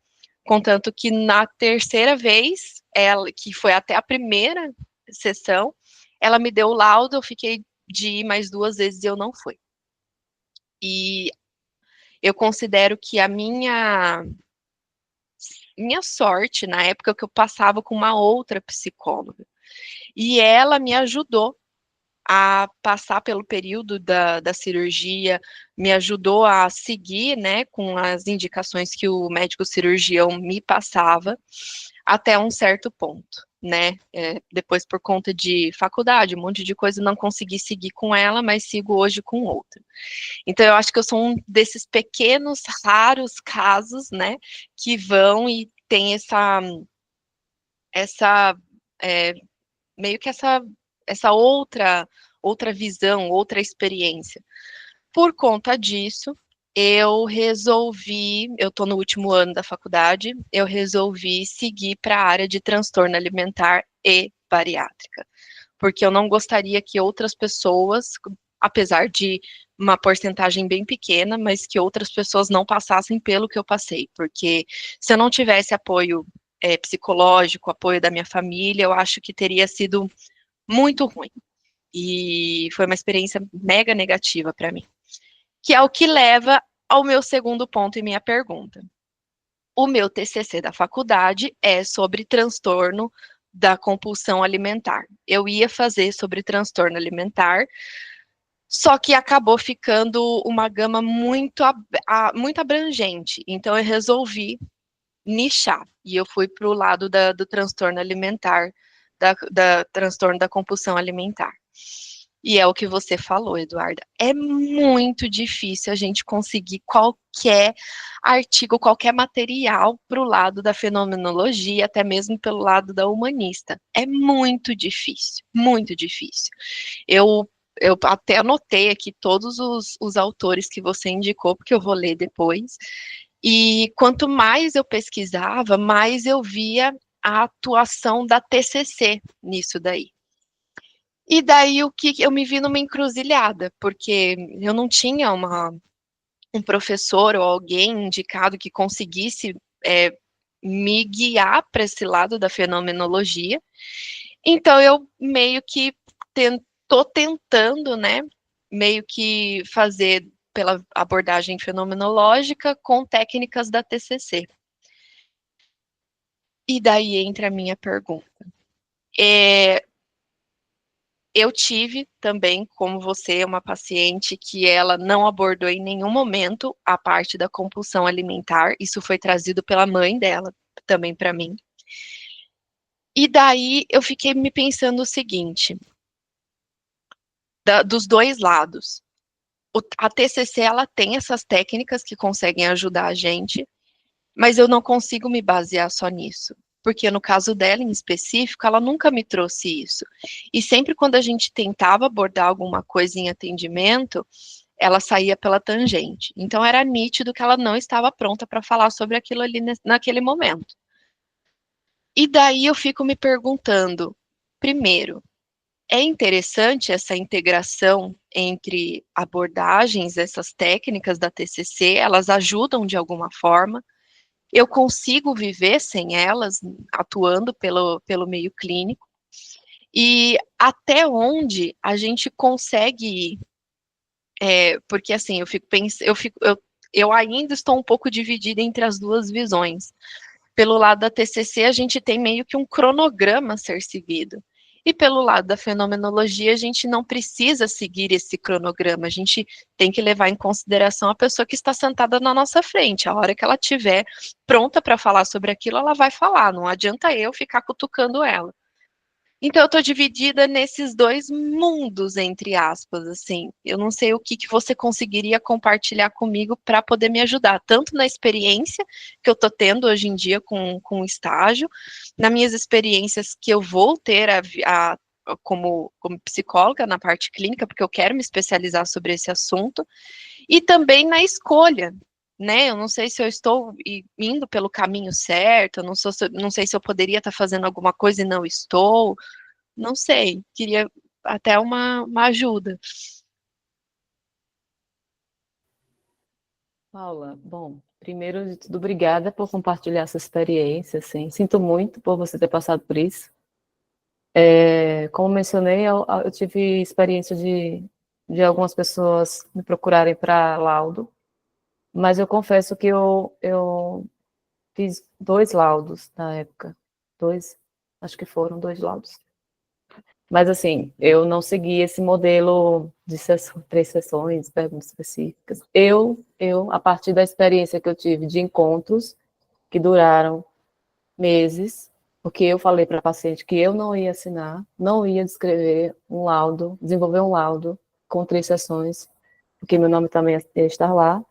Contanto que na terceira vez, ela, que foi até a primeira sessão, ela me deu o laudo, eu fiquei de ir mais 2 vezes e eu não fui. E eu considero que a minha sorte, na época que eu passava com uma outra psicóloga, e ela me ajudou a passar pelo período da cirurgia, me ajudou a seguir, né, com as indicações que o médico cirurgião me passava, até um certo ponto, né, depois por conta de faculdade, um monte de coisa, não consegui seguir com ela, mas sigo hoje com outra. Então, eu acho que eu sou um desses pequenos, raros casos, né, que vão e tem essa meio que essa outra visão, outra experiência. Por conta disso, eu estou no último ano da faculdade, eu resolvi seguir para a área de transtorno alimentar e bariátrica, porque eu não gostaria que outras pessoas, apesar de uma porcentagem bem pequena, mas que outras pessoas não passassem pelo que eu passei, porque se eu não tivesse apoio psicológico, apoio da minha família, eu acho que teria sido muito ruim. E foi uma experiência mega negativa para mim. Que é o que leva ao meu segundo ponto e minha pergunta. O meu TCC da faculdade é sobre transtorno da compulsão alimentar. Eu ia fazer sobre transtorno alimentar, só que acabou ficando uma gama muito abrangente. Então, eu resolvi nichar. E eu fui para o lado do transtorno alimentar, da transtorno da compulsão alimentar. E é o que você falou, Eduarda. É muito difícil a gente conseguir qualquer artigo, qualquer material para o lado da fenomenologia, até mesmo pelo lado da humanista. É muito difícil, muito difícil. Eu até anotei aqui todos os autores que você indicou, porque eu vou ler depois. E quanto mais eu pesquisava, mais eu via a atuação da TCC nisso daí. E daí o que eu me vi numa encruzilhada, porque eu não tinha um professor ou alguém indicado que conseguisse me guiar para esse lado da fenomenologia. Então eu meio que tô tentando, né, meio que fazer pela abordagem fenomenológica com técnicas da TCC. E daí entra a minha pergunta. Eu tive também, como você, uma paciente que ela não abordou em nenhum momento a parte da compulsão alimentar. Isso foi trazido pela mãe dela também para mim. E daí eu fiquei me pensando o seguinte, dos dois lados. A TCC, ela tem essas técnicas que conseguem ajudar a gente, mas eu não consigo me basear só nisso. Porque no caso dela em específico, ela nunca me trouxe isso. E sempre quando a gente tentava abordar alguma coisa em atendimento, ela saía pela tangente. Então era nítido que ela não estava pronta para falar sobre aquilo ali naquele momento. E daí eu fico me perguntando, primeiro, é interessante essa integração entre abordagens, essas técnicas da TCC, elas ajudam de alguma forma. Eu consigo viver sem elas, atuando pelo meio clínico. E até onde a gente consegue ir? Porque assim, eu ainda estou um pouco dividida entre as duas visões. Pelo lado da TCC, a gente tem meio que um cronograma a ser seguido. E pelo lado da fenomenologia, a gente não precisa seguir esse cronograma, a gente tem que levar em consideração a pessoa que está sentada na nossa frente. A hora que ela estiver pronta para falar sobre aquilo, ela vai falar, não adianta eu ficar cutucando ela. Então, eu estou dividida nesses dois mundos, entre aspas, assim. Eu não sei o que você conseguiria compartilhar comigo para poder me ajudar, tanto na experiência que eu estou tendo hoje em dia com o estágio, nas minhas experiências que eu vou ter como psicóloga na parte clínica, porque eu quero me especializar sobre esse assunto, e também na escolha, né? Eu não sei se eu estou indo pelo caminho certo, eu não sei se eu poderia estar fazendo alguma coisa e não estou, não sei, queria até uma ajuda. Paula, bom, primeiro de tudo, obrigada por compartilhar essa experiência, assim. Sinto muito por você ter passado por isso. Como mencionei, eu tive experiência de algumas pessoas me procurarem para laudo, mas eu confesso que eu fiz 2 laudos na época. Acho que foram 2 laudos. Mas, assim, eu não segui esse modelo de 3 sessões, perguntas específicas. A partir da experiência que eu tive de encontros, que duraram meses, porque eu falei para a paciente que eu não ia assinar, não ia descrever um laudo, desenvolver um laudo com 3 sessões, porque meu nome também ia estar lá,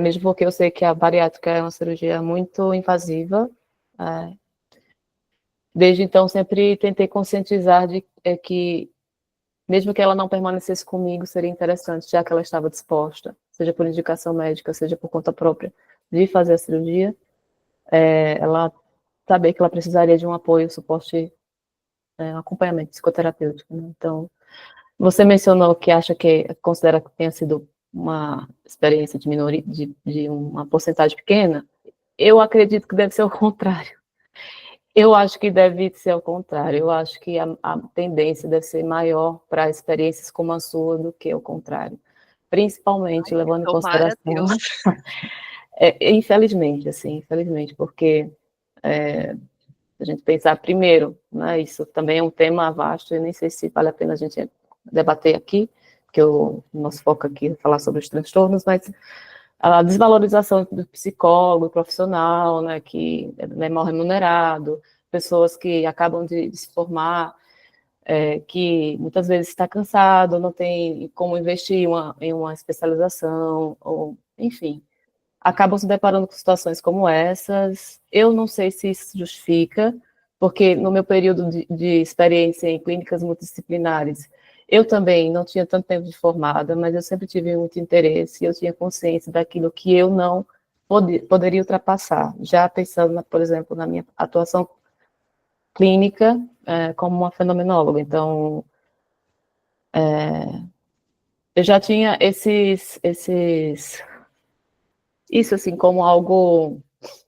mesmo porque eu sei que a bariátrica é uma cirurgia muito invasiva. Desde então, sempre tentei conscientizar de que, mesmo que ela não permanecesse comigo, seria interessante, já que ela estava disposta, seja por indicação médica, seja por conta própria, de fazer a cirurgia, ela saber que ela precisaria de um apoio, suporte, um acompanhamento psicoterapêutico, né? Então, você mencionou que acha que considera que tenha sido uma experiência de minoria, de uma porcentagem pequena. Eu acredito que deve ser o contrário. Eu acho que deve ser o contrário. Eu acho que a tendência deve ser maior para experiências como a sua do que o contrário. Principalmente levando em Tomara consideração. Deus. Infelizmente, assim, infelizmente, porque a gente pensar primeiro, né, isso também é um tema vasto, e nem sei se vale a pena a gente debater aqui, porque o nosso foco aqui é falar sobre os transtornos, mas a desvalorização do psicólogo profissional, né, que é mal remunerado, pessoas que acabam de se formar, que muitas vezes está cansado, não tem como investir em uma especialização, ou, enfim, acabam se deparando com situações como essas. Eu não sei se isso justifica, porque no meu período de experiência em clínicas multidisciplinares, eu também não tinha tanto tempo de formada, mas eu sempre tive muito interesse, eu tinha consciência daquilo que eu não poderia ultrapassar, já pensando, por exemplo, na minha atuação clínica como uma fenomenóloga. Então, eu já tinha isso assim como algo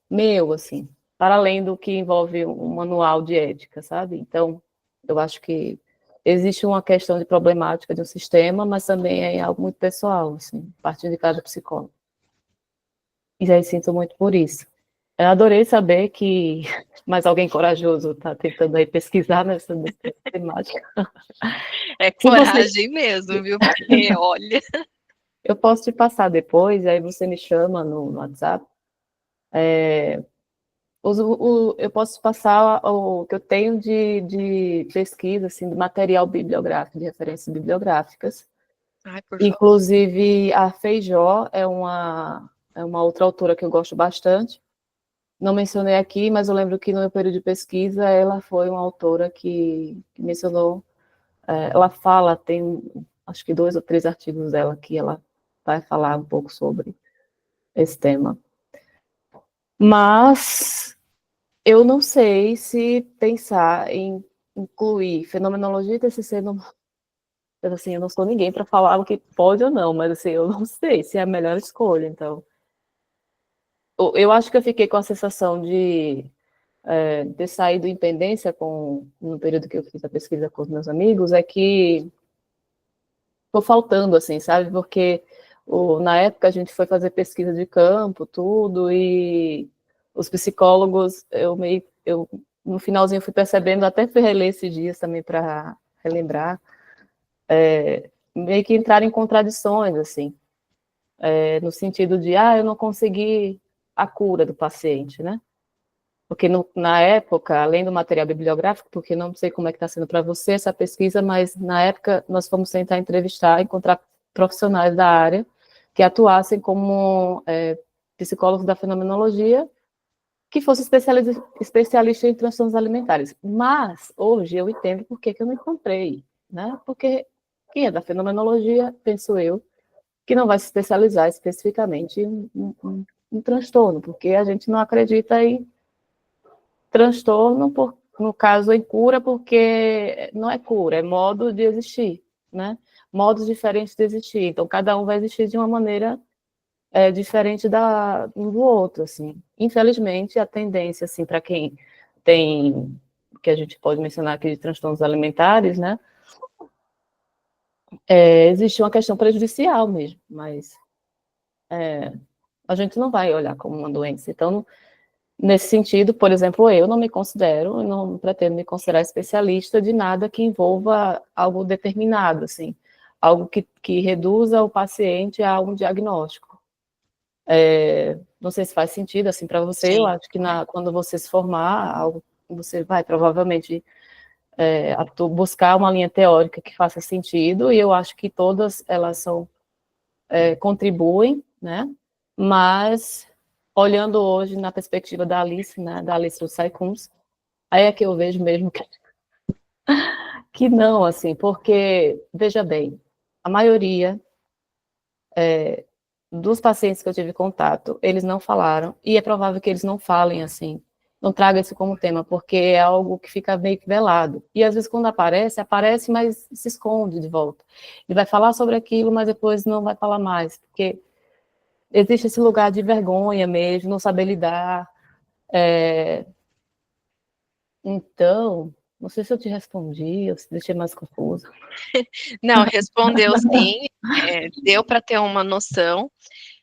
meu, assim, para além do que envolve um manual de ética, sabe? Então, eu acho que existe uma questão de problemática de um sistema, mas também é algo muito pessoal, assim, partindo de cada psicólogo. E aí sinto muito por isso. Eu adorei saber que mais alguém corajoso está tentando aí pesquisar nessa temática. É Se você, coragem mesmo, viu? Porque, olha, eu posso te passar depois, aí você me chama no WhatsApp. Eu posso passar o que eu tenho de pesquisa, assim, de material bibliográfico, de referências bibliográficas. ai, por favor. Inclusive, a Feijó é uma outra autora que eu gosto bastante. Não mencionei aqui, mas eu lembro que no meu período de pesquisa, ela foi uma autora que mencionou, ela fala, tem acho que 2 ou 3 artigos dela que ela vai falar um pouco sobre esse tema. Mas eu não sei se pensar em incluir fenomenologia e TCC no... Assim, eu não sou ninguém para falar o que pode ou não, mas assim, eu não sei se é a melhor escolha. Então, eu acho que eu fiquei com a sensação de ter saído em pendência no período que eu fiz a pesquisa com os meus amigos, é que ficou faltando, assim, sabe? Porque na época a gente foi fazer pesquisa de campo, tudo, e os psicólogos, no finalzinho fui percebendo, até fui reler esses dias também para relembrar, meio que entrar em contradições, assim, no sentido de, eu não consegui a cura do paciente, né? Porque na época, além do material bibliográfico, porque não sei como é que está sendo para você essa pesquisa, mas na época nós fomos tentar entrevistar, encontrar profissionais da área que atuassem como psicólogos da fenomenologia, que fossem especialistas em transtornos alimentares. Mas, hoje, eu entendo por que eu não encontrei, né? Porque quem é da fenomenologia, penso eu, que não vai se especializar especificamente em um transtorno, porque a gente não acredita em transtorno, no caso, em cura, porque não é cura, é modo de existir, né? Modos diferentes de existir. Então, cada um vai existir de uma maneira é diferente um do outro, assim. Infelizmente, a tendência, assim, para quem tem, que a gente pode mencionar aqui de transtornos alimentares, né, existe uma questão prejudicial mesmo, mas a gente não vai olhar como uma doença. Então, nesse sentido, por exemplo, eu não me considero, eu não pretendo me considerar especialista de nada que envolva algo determinado, assim, algo que reduza o paciente a um diagnóstico. Não sei se faz sentido, assim, para você. Eu Sim. acho que quando você se formar, você vai provavelmente buscar uma linha teórica que faça sentido, e eu acho que todas elas contribuem, né? Mas, olhando hoje na perspectiva da Alice, né, da Alice Lussay-Kuntz, aí é que eu vejo mesmo que não, assim, porque, veja bem, a maioria dos pacientes que eu tive contato, eles não falaram, e é provável que eles não falem, assim, não tragam isso como tema, porque é algo que fica meio que velado. E às vezes quando aparece, mas se esconde de volta. Ele vai falar sobre aquilo, mas depois não vai falar mais, porque existe esse lugar de vergonha mesmo, não saber lidar. Então, não sei se eu te respondi, ou se deixei mais confusa. Não, respondeu sim, deu para ter uma noção,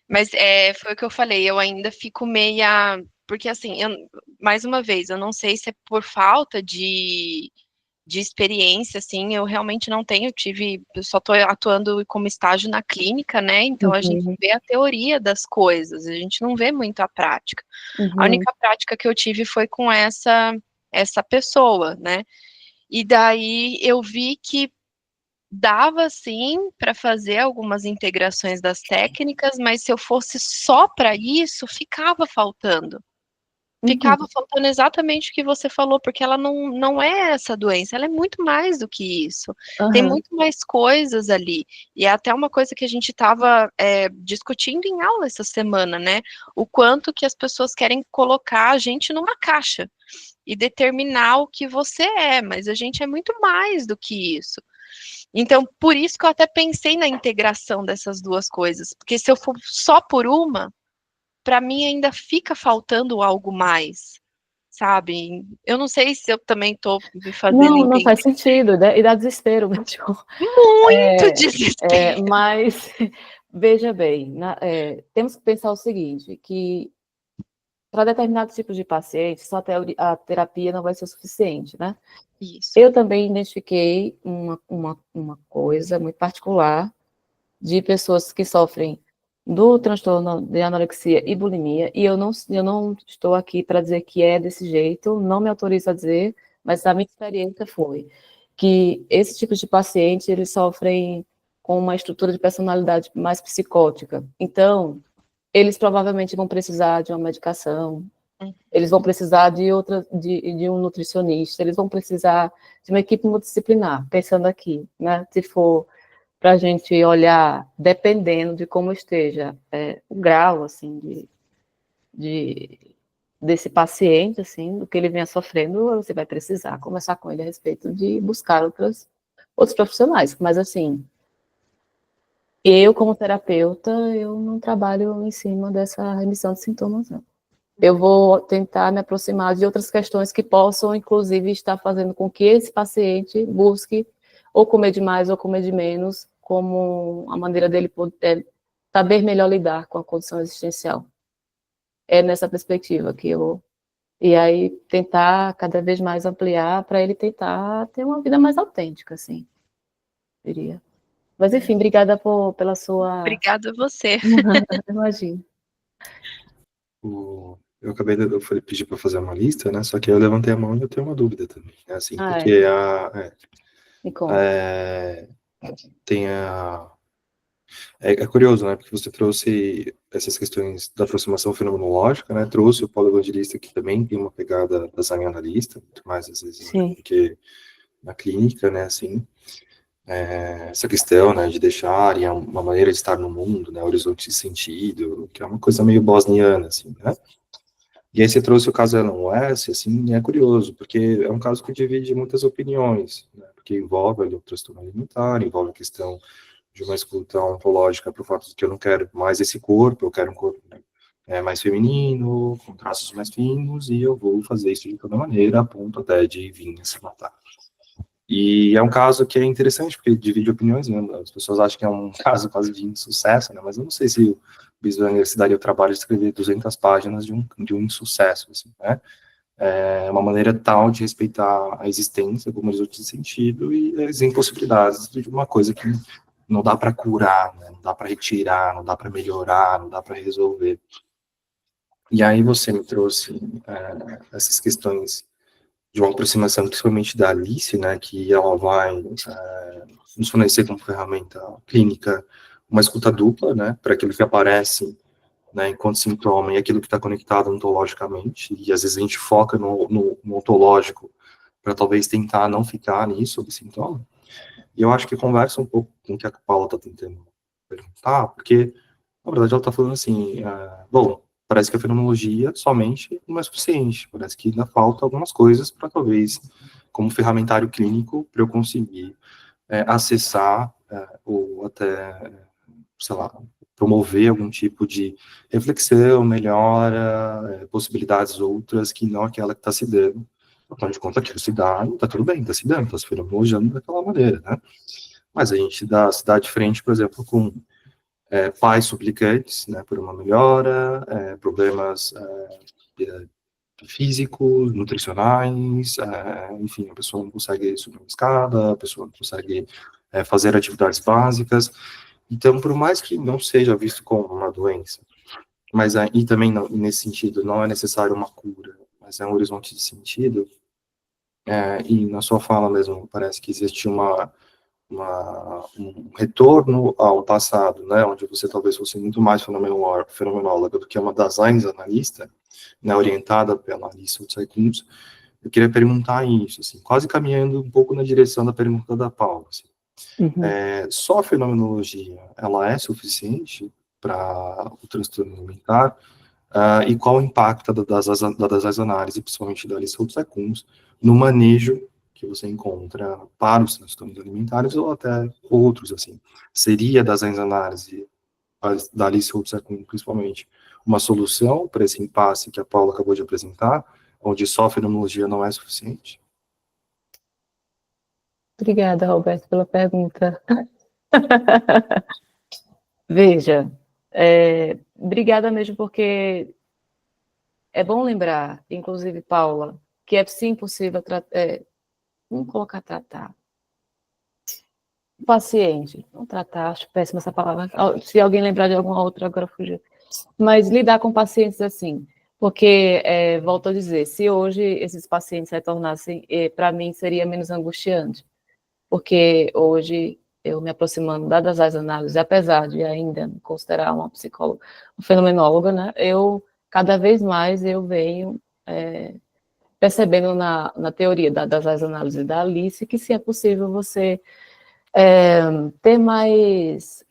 mas foi o que eu falei, eu ainda fico meia. Porque, assim, mais uma vez, eu não sei se é por falta de experiência, assim, eu realmente não tenho, eu só estou atuando como estágio na clínica, né? Então a gente vê a teoria das coisas, a gente não vê muito a prática. A única prática que eu tive foi com essa pessoa, né? E daí eu vi que dava sim para fazer algumas integrações das técnicas, mas se eu fosse só para isso, ficava faltando. Ficava faltando exatamente o que você falou, porque ela não é essa doença, ela é muito mais do que isso. Tem muito mais coisas ali. E é até uma coisa que a gente estava discutindo em aula essa semana, né? O quanto que as pessoas querem colocar a gente numa caixa e determinar o que você é, mas a gente é muito mais do que isso. Então, por isso que eu até pensei na integração dessas duas coisas, porque se eu for só por uma, para mim ainda fica faltando algo mais, sabe? Eu não sei se eu também estou me fazendo Não entender. faz sentido, né? E dá desespero mesmo. Muito desespero. Mas, veja bem, temos que pensar o seguinte, que para determinados tipos de pacientes, só a terapia não vai ser o suficiente, né? Isso. Eu também identifiquei uma coisa muito particular de pessoas que sofrem do transtorno de anorexia e bulimia, e eu não estou aqui para dizer que é desse jeito, não me autorizo a dizer, mas a minha experiência foi que esse tipo de paciente, eles sofrem com uma estrutura de personalidade mais psicótica. Então, eles provavelmente vão precisar de uma medicação, eles vão precisar de um nutricionista, eles vão precisar de uma equipe multidisciplinar, pensando aqui, né? Se for para a gente olhar, dependendo de como esteja o grau, assim, desse paciente, assim, do que ele venha sofrendo, você vai precisar conversar com ele a respeito de buscar outros profissionais. Mas, assim, eu, como terapeuta, eu não trabalho em cima dessa remissão de sintomas, não. Eu vou tentar me aproximar de outras questões que possam, inclusive, estar fazendo com que esse paciente busque ou comer de mais ou comer de menos, como a maneira dele poder saber melhor lidar com a condição existencial. É nessa perspectiva que eu... E aí, tentar cada vez mais ampliar para ele tentar ter uma vida mais autêntica, assim, diria. Mas, enfim, obrigada pela sua... Obrigada a você. Imagino. Eu acabei de pedir para fazer uma lista, né? Só que eu levantei a mão e eu tenho uma dúvida também, né? Assim, porque Me conta. tem a... É curioso, né? Porque você trouxe essas questões da aproximação fenomenológica, né? Trouxe o polo-evangelista, que também tem uma pegada da analista, muito mais às vezes Sim. do que na clínica, né? Assim, essa questão, né? De deixarem uma maneira de estar no mundo, né? Horizonte de sentido, que é uma coisa meio bosniana, assim, né? E aí você trouxe o caso Ellen West, assim, é curioso, porque é um caso que divide muitas opiniões, né? Porque envolve ali o transtorno alimentar, envolve a questão de uma escuta ontológica para o fato de que eu não quero mais esse corpo, eu quero um corpo, né, mais feminino, com traços mais finos, e eu vou fazer isso de toda maneira, a ponto até de vir a se matar. E é um caso que é interessante, porque divide opiniões, né? As pessoas acham que é um caso quase de insucesso, né? Mas eu não sei se o Biswanger se daria o trabalho de escrever 200 páginas de um insucesso, assim, né? É uma maneira tal de respeitar a existência como horizonte de sentido e as impossibilidades de uma coisa que não dá para curar, né? Não dá para retirar, não dá para melhorar, não dá para resolver. E aí você me trouxe essas questões de uma aproximação, principalmente da Alice, né, que ela vai nos fornecer como ferramenta clínica uma escuta dupla, né, para aquilo que aparece, né, enquanto sintoma e aquilo que está conectado ontologicamente, e às vezes a gente foca no ontológico para talvez tentar não ficar nisso, do sintoma. E eu acho que conversa um pouco com o que a Paula está tentando perguntar, porque, na verdade, ela está falando assim, bom, parece que a fenomenologia somente não é suficiente, parece que ainda falta algumas coisas para talvez, como ferramentário clínico, para eu conseguir acessar ou até, sei lá, promover algum tipo de reflexão, melhora, possibilidades outras que não aquela que está se dando. Afinal de contas, aquilo se dá, está tudo bem, está se dando, está se fenomenologiando daquela maneira, né? Mas a gente se dá de frente, por exemplo, com pais suplicantes, né, por uma melhora, problemas físicos, nutricionais, enfim, a pessoa não consegue subir uma escada, a pessoa não consegue fazer atividades básicas. Então, por mais que não seja visto como uma doença, mas e também não, nesse sentido não é necessário uma cura, mas é um horizonte de sentido, e na sua fala mesmo parece que existe um retorno ao passado, né, onde você talvez fosse muito mais fenomenóloga do que uma design analista, né, orientada pela Alice Otsai-Kunz. Eu queria perguntar isso, assim, quase caminhando um pouco na direção da pergunta da Paula. Assim. Só a fenomenologia, ela é suficiente para o transtorno alimentar? E qual o impacto das análises, principalmente da Alice Otsai-Kunz, no manejo que você encontra para os transtornos alimentares ou até outros, assim. Seria das análises da Alice Otsai-Kunz, principalmente, uma solução para esse impasse que a Paula acabou de apresentar, onde só a fenomenologia não é suficiente? Obrigada, Roberto, pela pergunta. Veja, obrigada mesmo, porque é bom lembrar, inclusive, Paula, que é sim possível vamos colocar tratar. O paciente, não tratar, acho péssima essa palavra. Se alguém lembrar de alguma outra, agora fugiu. Mas lidar com pacientes assim, porque, volto a dizer, se hoje esses pacientes retornassem, para mim seria menos angustiante, porque hoje eu me aproximando das análises, apesar de ainda me considerar uma psicóloga, uma fenomenóloga, né, cada vez mais eu venho percebendo na teoria das análises da Alice que se é possível você ter mais...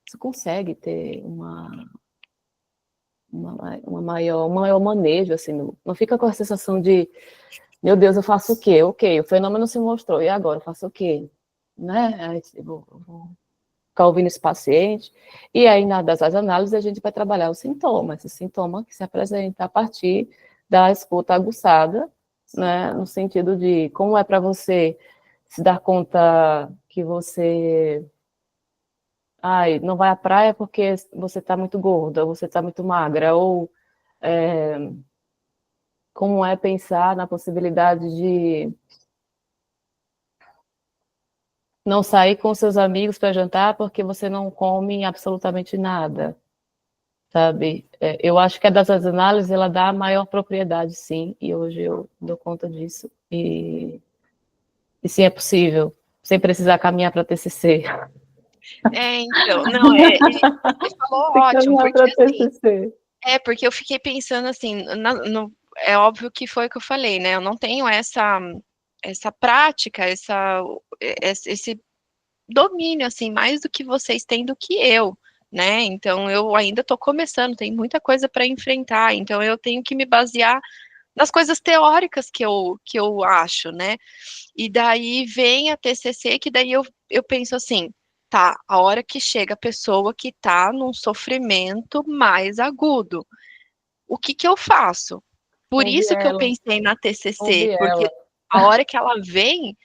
você consegue ter um maior manejo, assim, não fica com a sensação de, meu Deus, eu faço o quê? Ok, o fenômeno se mostrou, e agora eu faço o quê? Né? Aí, eu vou ficar ouvindo esse paciente, e aí das análises a gente vai trabalhar os sintomas, esse sintoma que se apresenta a partir da escuta aguçada, né, no sentido de como é para você se dar conta que você não vai à praia porque você está muito gorda, ou você está muito magra, ou como é pensar na possibilidade de não sair com seus amigos para jantar porque você não come absolutamente nada, sabe? Eu acho que a das análises, ela dá maior propriedade, sim, e hoje eu dou conta disso, e sim, é possível, sem precisar caminhar para TCC. Então, não, ele falou ótimo, porque assim, porque eu fiquei pensando assim, é óbvio que foi o que eu falei, né, eu não tenho essa prática, esse domínio, assim, mais do que vocês têm do que eu, né, então eu ainda estou começando, tem muita coisa para enfrentar, então eu tenho que me basear nas coisas teóricas que eu acho, né, e daí vem a TCC, que daí eu penso assim, Tá, a hora que chega a pessoa que tá num sofrimento mais agudo, o que que eu faço? Por Ouvir isso que eu ela, pensei na TCC, ouvir porque ela. a hora que ela vem,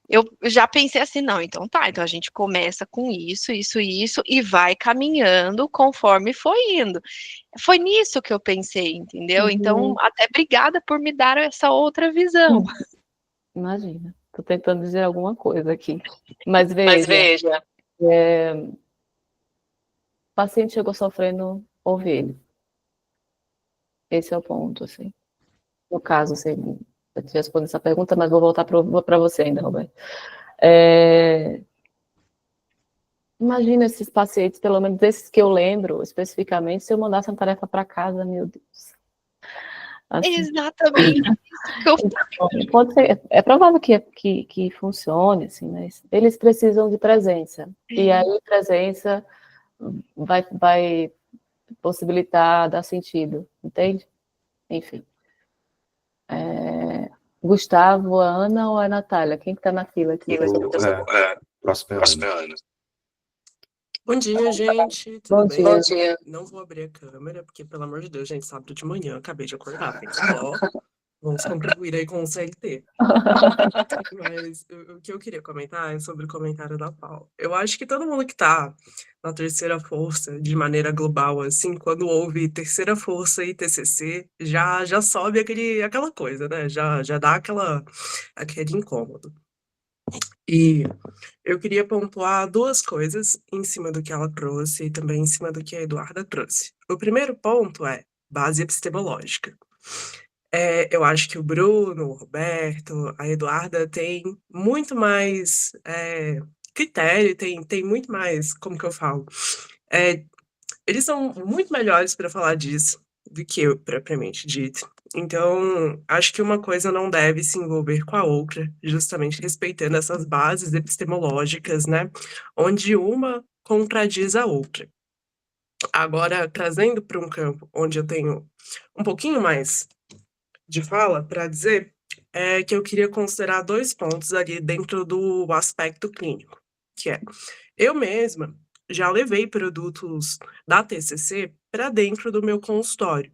eu já pensei assim, não, então tá, então a gente começa com isso, e vai caminhando conforme foi indo. Foi nisso que eu pensei, entendeu? Então, Uhum. até obrigada por me dar essa outra visão. Imagina, tô tentando dizer alguma coisa aqui. Mas Mas veja, veja, o paciente chegou sofrendo, ouve ele. Esse é o ponto, assim. No caso, assim, eu te respondo essa pergunta, mas vou voltar para você ainda, Roberto. É, imagina esses pacientes, pelo menos desses que eu lembro especificamente, se eu mandasse uma tarefa para casa, meu Deus. Assim, exatamente isso que eu pode ser, é provável que funcione, assim, mas eles precisam de presença. E falei. aí, presença vai possibilitar, dar sentido, entende? Enfim. Gustavo, a Ana ou a Natália? Quem que tá na fila aqui? Próximo é Próximo Ana. é Ana. Bom dia, gente. Tudo Bom bem? dia. Bom dia. Não vou abrir a câmera, porque, pelo amor de Deus, gente, sábado de manhã, acabei de acordar. Ó, vamos contribuir aí com o CLT. Mas o que eu queria comentar é sobre o comentário da Paula. Eu acho que todo mundo que tá na terceira força, de maneira global, assim, quando ouve terceira força e TCC, já sobe aquela coisa, né? Já dá aquele incômodo. E eu queria pontuar duas coisas em cima do que ela trouxe e também em cima do que a Eduarda trouxe. O primeiro ponto é base epistemológica. Eu acho que o Bruno, o Roberto, a Eduarda tem muito mais critério, tem muito mais, como que eu falo? É, eles são muito melhores para falar disso do que eu, propriamente dito. Então, acho que uma coisa não deve se envolver com a outra, justamente respeitando essas bases epistemológicas, né? Onde uma contradiz a outra. Agora, trazendo para um campo onde eu tenho um pouquinho mais de fala para dizer, é que eu queria considerar dois pontos ali dentro do aspecto clínico, que é, eu mesma já levei produtos da TCC para dentro do meu consultório,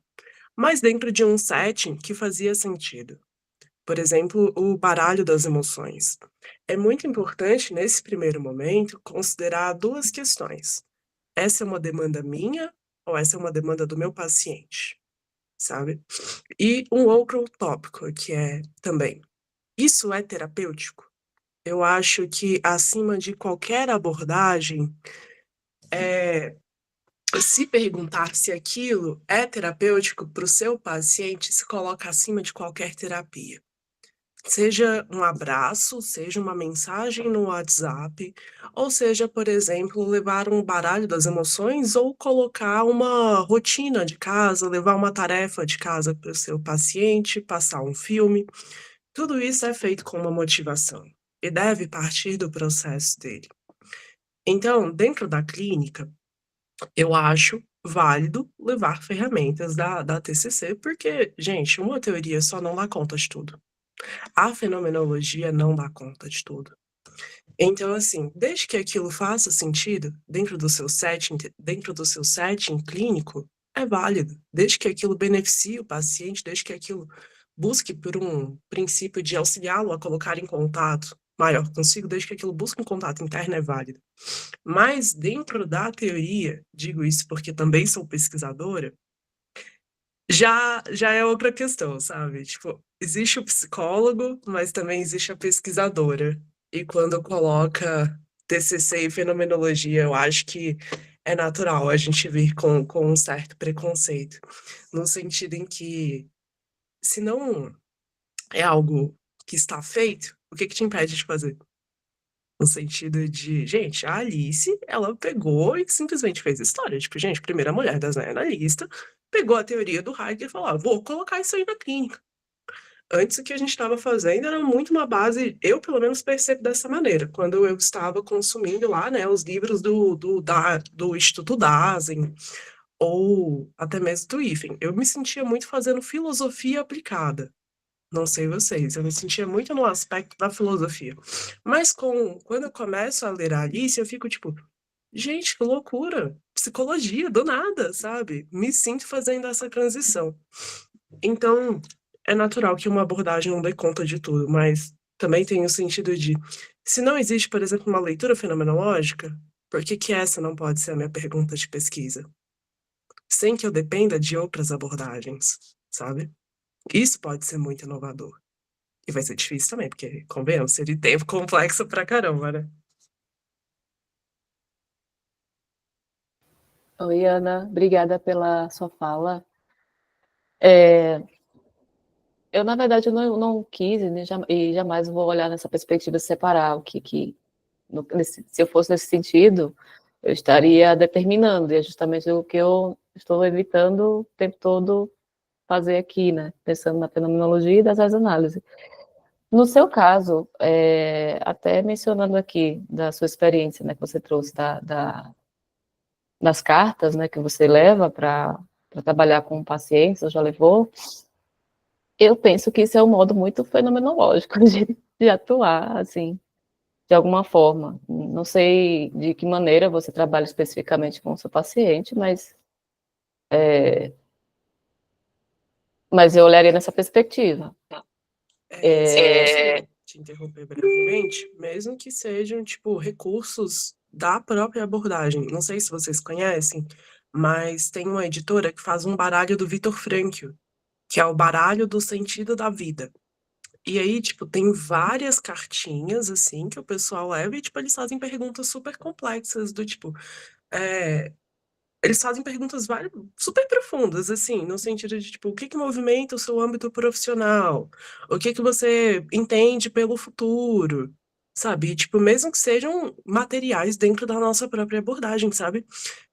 mas dentro de um setting que fazia sentido. Por exemplo, o baralho das emoções. É muito importante, nesse primeiro momento, considerar duas questões. Essa é uma demanda minha ou essa é uma demanda do meu paciente, sabe? E um outro tópico que é também, isso é terapêutico? Eu acho que acima de qualquer abordagem, se perguntar se aquilo é terapêutico para o seu paciente, se coloca acima de qualquer terapia. Seja um abraço, seja uma mensagem no WhatsApp, ou seja, por exemplo, levar um baralho das emoções ou colocar uma rotina de casa, levar uma tarefa de casa para o seu paciente, passar um filme. Tudo isso é feito com uma motivação e deve partir do processo dele. Então, dentro da clínica, eu acho válido levar ferramentas da TCC, porque, gente, uma teoria só não dá conta de tudo. A fenomenologia não dá conta de tudo. Então, assim, desde que aquilo faça sentido dentro do seu setting clínico, é válido. Desde que aquilo beneficie o paciente, desde que aquilo busque por um princípio de auxiliá-lo a colocar em contato maior consigo, desde que aquilo busque um contato interno, é válido. Mas dentro da teoria, digo isso porque também sou pesquisadora, já é outra questão, sabe? Tipo, existe o psicólogo, mas também existe a pesquisadora. E quando coloca TCC e fenomenologia, eu acho que é natural a gente vir com um certo preconceito, no sentido em que, se não é algo que está feito, o que que te impede de fazer? No sentido de, gente, a Alice, ela pegou e simplesmente fez história. Tipo, gente, primeira mulher designer na lista, pegou a teoria do Heidegger e falou, vou colocar isso aí na clínica. Antes, o que a gente estava fazendo era muito uma base, eu pelo menos percebo dessa maneira, quando eu estava consumindo lá, né, os livros do Instituto Dasen, ou até mesmo do IFEM. Eu me sentia muito fazendo filosofia aplicada. Não sei vocês, eu me sentia muito no aspecto da filosofia. Mas quando eu começo a ler a Alice, eu fico tipo, gente, que loucura! Psicologia, do nada, sabe? Me sinto fazendo essa transição. Então, é natural que uma abordagem não dê conta de tudo, mas também tem o sentido de, se não existe, por exemplo, uma leitura fenomenológica, por que que essa não pode ser a minha pergunta de pesquisa? Sem que eu dependa de outras abordagens, sabe? Isso pode ser muito inovador. E vai ser difícil também, porque, convenhamos, seria tempo complexo pra caramba, né? Oi, Ana, obrigada pela sua fala. Eu, na verdade, não quis e jamais vou olhar nessa perspectiva de separar o se eu fosse nesse sentido, eu estaria determinando, e é justamente o que eu estou evitando o tempo todo fazer aqui, né? Pensando na fenomenologia e das análises. No seu caso, até mencionando aqui da sua experiência, né, que você trouxe das cartas, né, que você leva para trabalhar com pacientes, ou já levou, eu penso que isso é um modo muito fenomenológico de atuar, assim, de alguma forma. Não sei de que maneira você trabalha especificamente com o seu paciente, mas eu olharia nessa perspectiva. Te interromper brevemente, mesmo que sejam, tipo, recursos da própria abordagem. Não sei se vocês conhecem, mas tem uma editora que faz um baralho do Viktor Frankl, que é o baralho do sentido da vida. E aí, tipo, tem várias cartinhas, assim, que o pessoal leva e, tipo, eles fazem perguntas super complexas, do tipo, é, eles fazem perguntas super profundas, assim, no sentido de, tipo, o que que movimenta o seu âmbito profissional? O que que você entende pelo futuro? Sabe? E, tipo, mesmo que sejam materiais dentro da nossa própria abordagem, sabe?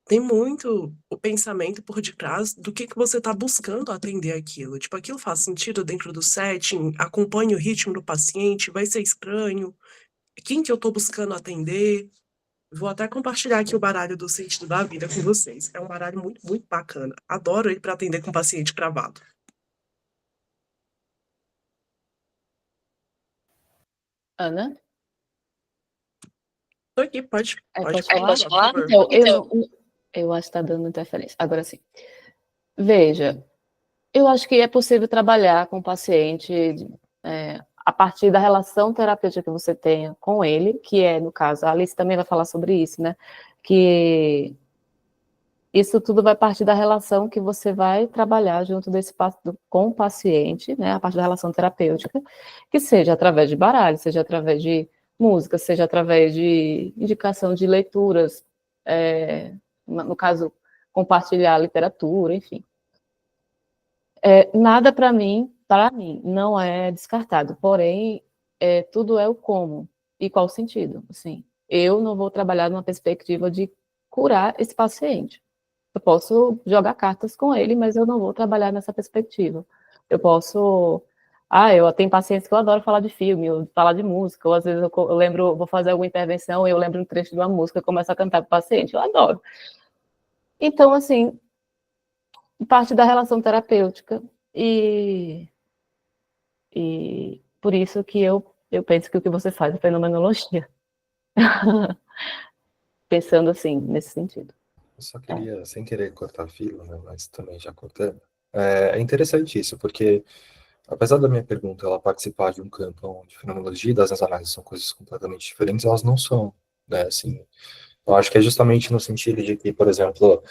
Tem muito o pensamento por detrás do que você está buscando atender aquilo. Tipo, aquilo faz sentido dentro do setting, acompanha o ritmo do paciente, vai ser estranho, quem que eu estou buscando atender? Vou até compartilhar aqui o baralho do sentido da vida com vocês. É um baralho muito, muito bacana. Adoro ele para atender com paciente cravado. Ana? Tô aqui, pode Pode falar? falar, por favor. Então, eu acho que está dando interferência. Agora sim. Veja, eu acho que é possível trabalhar com o paciente a partir da relação terapêutica que você tenha com ele, que é, no caso, a Alice também vai falar sobre isso, né? Que isso tudo vai partir da relação que você vai trabalhar junto com o paciente, né? A partir da relação terapêutica, que seja através de baralho, seja através de música, seja através de indicação de leituras, no caso, compartilhar literatura, enfim. Nada para mim, não é descartado, porém, tudo é o como e qual sentido. Assim, eu não vou trabalhar numa perspectiva de curar esse paciente. Eu posso jogar cartas com ele, mas eu não vou trabalhar nessa perspectiva. Eu posso. Eu tenho pacientes que eu adoro falar de filme, ou falar de música, ou às vezes eu lembro, vou fazer alguma intervenção e eu lembro um trecho de uma música e começo a cantar para o paciente, eu adoro. Então, assim, parte da relação terapêutica e por isso que eu penso que o que você faz é fenomenologia. Pensando assim, nesse sentido. Eu só queria, sem querer cortar filo, né, mas também já cortando, é interessante isso, porque apesar da minha pergunta ela participar de um campo onde fenomenologia e das análises são coisas completamente diferentes, elas não são, né, assim, eu acho que é justamente no sentido de que, por exemplo,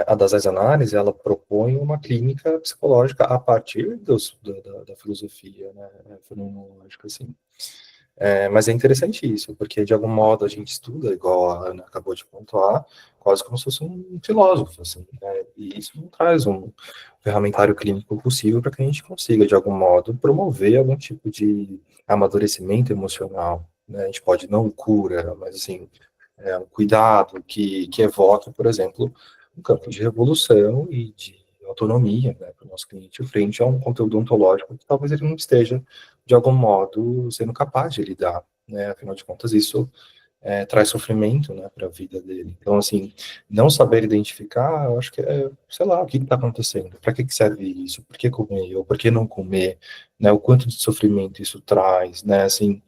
a das análises, ela propõe uma clínica psicológica a partir da filosofia, né, fenomenológica, assim. Mas é interessante isso, porque de algum modo a gente estuda, igual a Ana acabou de pontuar, quase como se fosse um filósofo, assim, né? E isso não traz um ferramentário clínico possível para que a gente consiga, de algum modo, promover algum tipo de amadurecimento emocional, né? A gente pode não cura, mas assim, um cuidado que evoque, por exemplo, um campo de revolução e de autonomia, né, para o nosso cliente frente a um conteúdo ontológico que talvez ele não esteja de algum modo, sendo capaz de lidar, né? Afinal de contas, isso traz sofrimento, né, para a vida dele. Então, assim, não saber identificar, eu acho que sei lá, o que está acontecendo, para que serve isso, por que comer, ou por que não comer, né, o quanto de sofrimento isso traz, né, assim,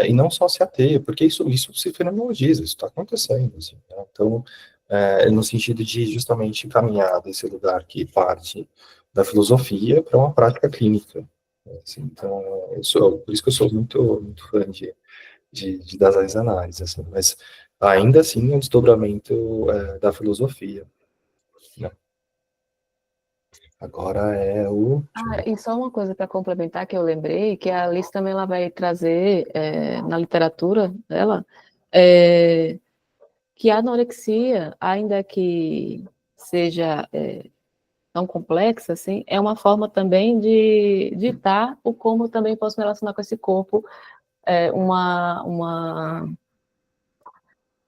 e não só se ater, porque isso se fenomenologiza, isso está acontecendo, assim, né? Então, no sentido de justamente caminhar desse lugar que parte da filosofia para uma prática clínica, né, assim, então, por isso que eu sou muito, muito fã das análises, assim, mas ainda assim é um desdobramento da filosofia, né? Agora é o... E só uma coisa para complementar que eu lembrei, que a Alice também ela vai trazer na literatura dela, que a anorexia, ainda que seja tão complexa, assim, é uma forma também de ditar o como também posso me relacionar com esse corpo,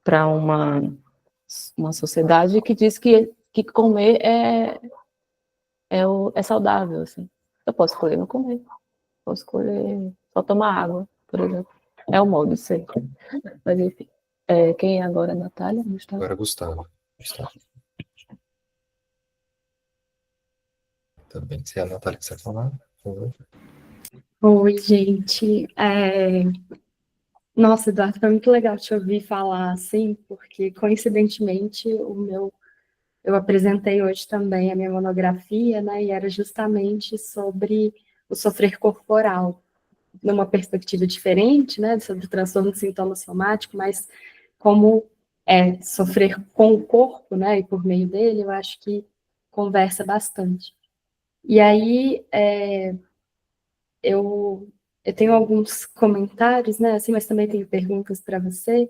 para uma sociedade que diz que comer é saudável, assim. Eu posso escolher não comer, posso escolher só tomar água, por exemplo. É o modo de ser. Mas enfim. Quem é agora? Natália? Gustavo? Agora Gustavo. Também, se a Natália quiser falar, por favor. Oi, gente. Nossa, Eduardo, foi muito legal te ouvir falar assim, porque coincidentemente eu apresentei hoje também a minha monografia, né? E era justamente sobre o sofrer corporal, numa perspectiva diferente, né? Sobre o transtorno de sintoma somático, mas como sofrer com o corpo, né? E por meio dele, eu acho que conversa bastante. E aí eu tenho alguns comentários, né, assim, mas também tenho perguntas para você,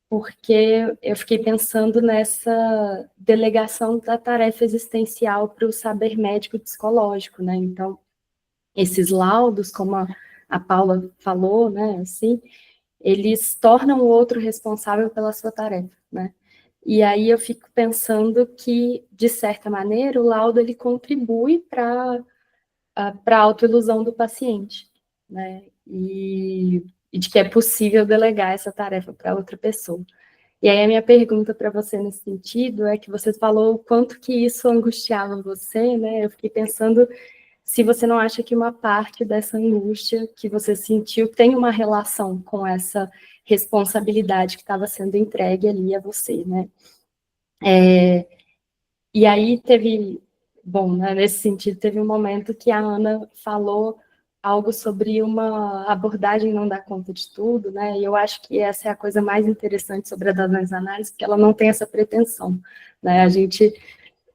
porque eu fiquei pensando nessa delegação da tarefa existencial para o saber médico psicológico, né, então, esses laudos, como a Paula falou, né, assim, eles tornam o outro responsável pela sua tarefa, né, e aí eu fico pensando que, de certa maneira, o laudo, ele contribui para a autoilusão do paciente, né? E de que é possível delegar essa tarefa para outra pessoa. E aí a minha pergunta para você nesse sentido é que você falou o quanto que isso angustiava você, né? Eu fiquei pensando se você não acha que uma parte dessa angústia que você sentiu tem uma relação com essa responsabilidade que estava sendo entregue ali a você, né? E aí teve, bom, né, nesse sentido, teve um momento que a Ana falou algo sobre uma abordagem não dar conta de tudo, né, e eu acho que essa é a coisa mais interessante sobre a análise, porque ela não tem essa pretensão, né, a gente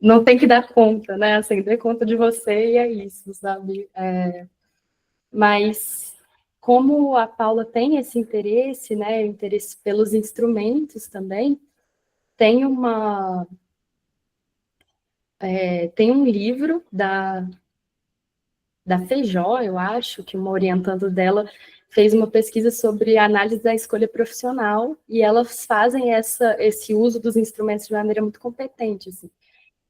não tem que dar conta, né, assim, dê conta de você e é isso, sabe, mas como a Paula tem esse interesse, né, interesse pelos instrumentos também, tem tem um livro da Feijó, eu acho, que uma orientanda dela fez uma pesquisa sobre a análise da escolha profissional, e elas fazem esse uso dos instrumentos de maneira muito competente, assim.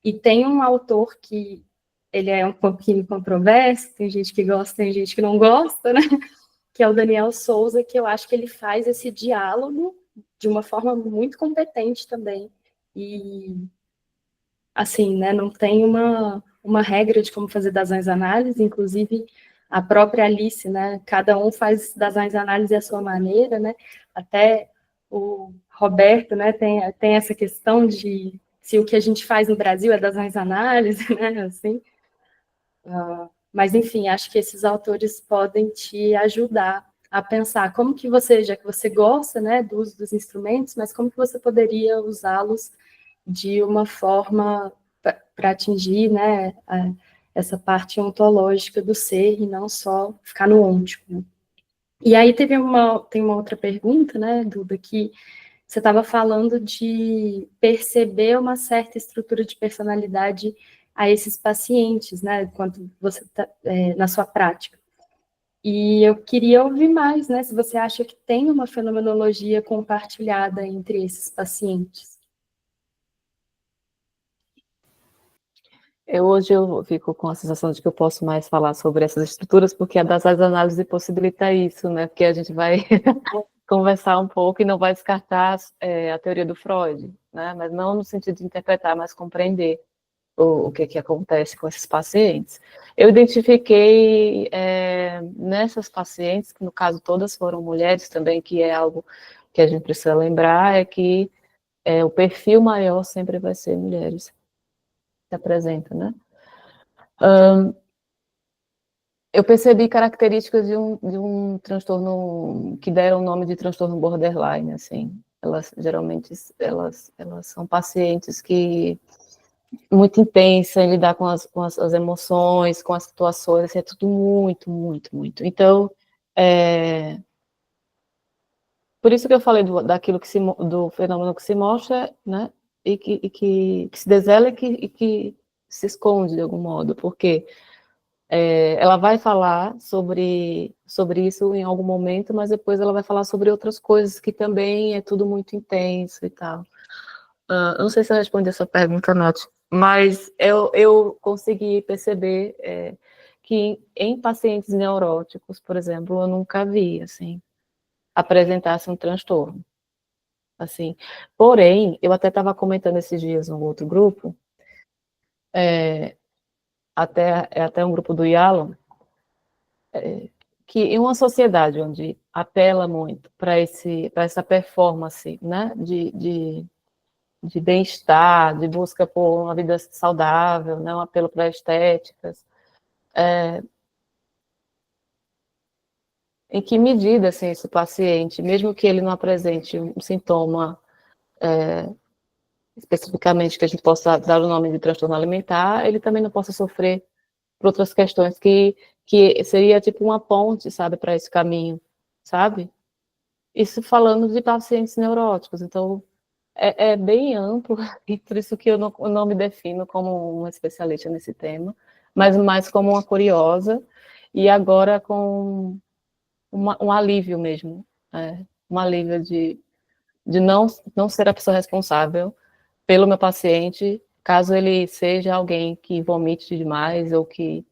E tem um autor que ele é um pouquinho controverso, tem gente que gosta, tem gente que não gosta, né? Que é o Daniel Souza, que eu acho que ele faz esse diálogo de uma forma muito competente também. E assim, né, não tem uma regra de como fazer análises, inclusive a própria Alice, né, cada um faz análises à sua maneira, né, até o Roberto, né, tem essa questão de se o que a gente faz no Brasil é análises, né, assim, mas enfim, acho que esses autores podem te ajudar a pensar como que você, já que você gosta, né, do uso dos instrumentos, mas como que você poderia usá-los de uma forma para atingir, né, essa parte ontológica do ser e não só ficar no ontico, né? E aí tem uma outra pergunta, né, Duda, que você estava falando de perceber uma certa estrutura de personalidade a esses pacientes, né, quando você está na sua prática. E eu queria ouvir mais, né, se você acha que tem uma fenomenologia compartilhada entre esses pacientes. Hoje eu fico com a sensação de que eu posso mais falar sobre essas estruturas, porque a das análises possibilita isso, né? Porque a gente vai conversar um pouco e não vai descartar a teoria do Freud, né? Mas não no sentido de interpretar, mas compreender o que acontece com esses pacientes. Eu identifiquei nessas pacientes, que no caso todas foram mulheres também, que é algo que a gente precisa lembrar, é que o perfil maior sempre vai ser mulheres que apresenta, né? Eu percebi características de um transtorno que deram o nome de transtorno borderline, assim. Elas geralmente elas são pacientes que muito intensa em lidar com as emoções, com as situações, assim, é tudo muito, muito, muito. Então, por isso que eu falei daquilo do fenômeno que se mostra, né, e que se desvela e que se esconde de algum modo, porque ela vai falar sobre isso em algum momento, mas depois ela vai falar sobre outras coisas que também é tudo muito intenso e tal. Eu não sei se eu respondi essa pergunta, Nath, mas eu consegui perceber que em pacientes neuróticos, por exemplo, eu nunca vi, assim, apresentasse um transtorno, assim. Porém, eu até estava comentando esses dias no outro grupo, até um grupo do Yalom, que em uma sociedade onde apela muito para essa performance, né, de bem-estar, de busca por uma vida saudável, né, um apelo para estéticas, em que medida, assim, esse paciente, mesmo que ele não apresente um sintoma especificamente que a gente possa dar o nome de transtorno alimentar, ele também não possa sofrer por outras questões que seria tipo uma ponte, sabe, para esse caminho, sabe? Isso falando de pacientes neuróticos, então é bem amplo, e por isso que eu não me defino como uma especialista nesse tema, mas mais como uma curiosa, e agora com um alívio mesmo, um alívio de não ser a pessoa responsável pelo meu paciente, caso ele seja alguém que vomite demais, ou que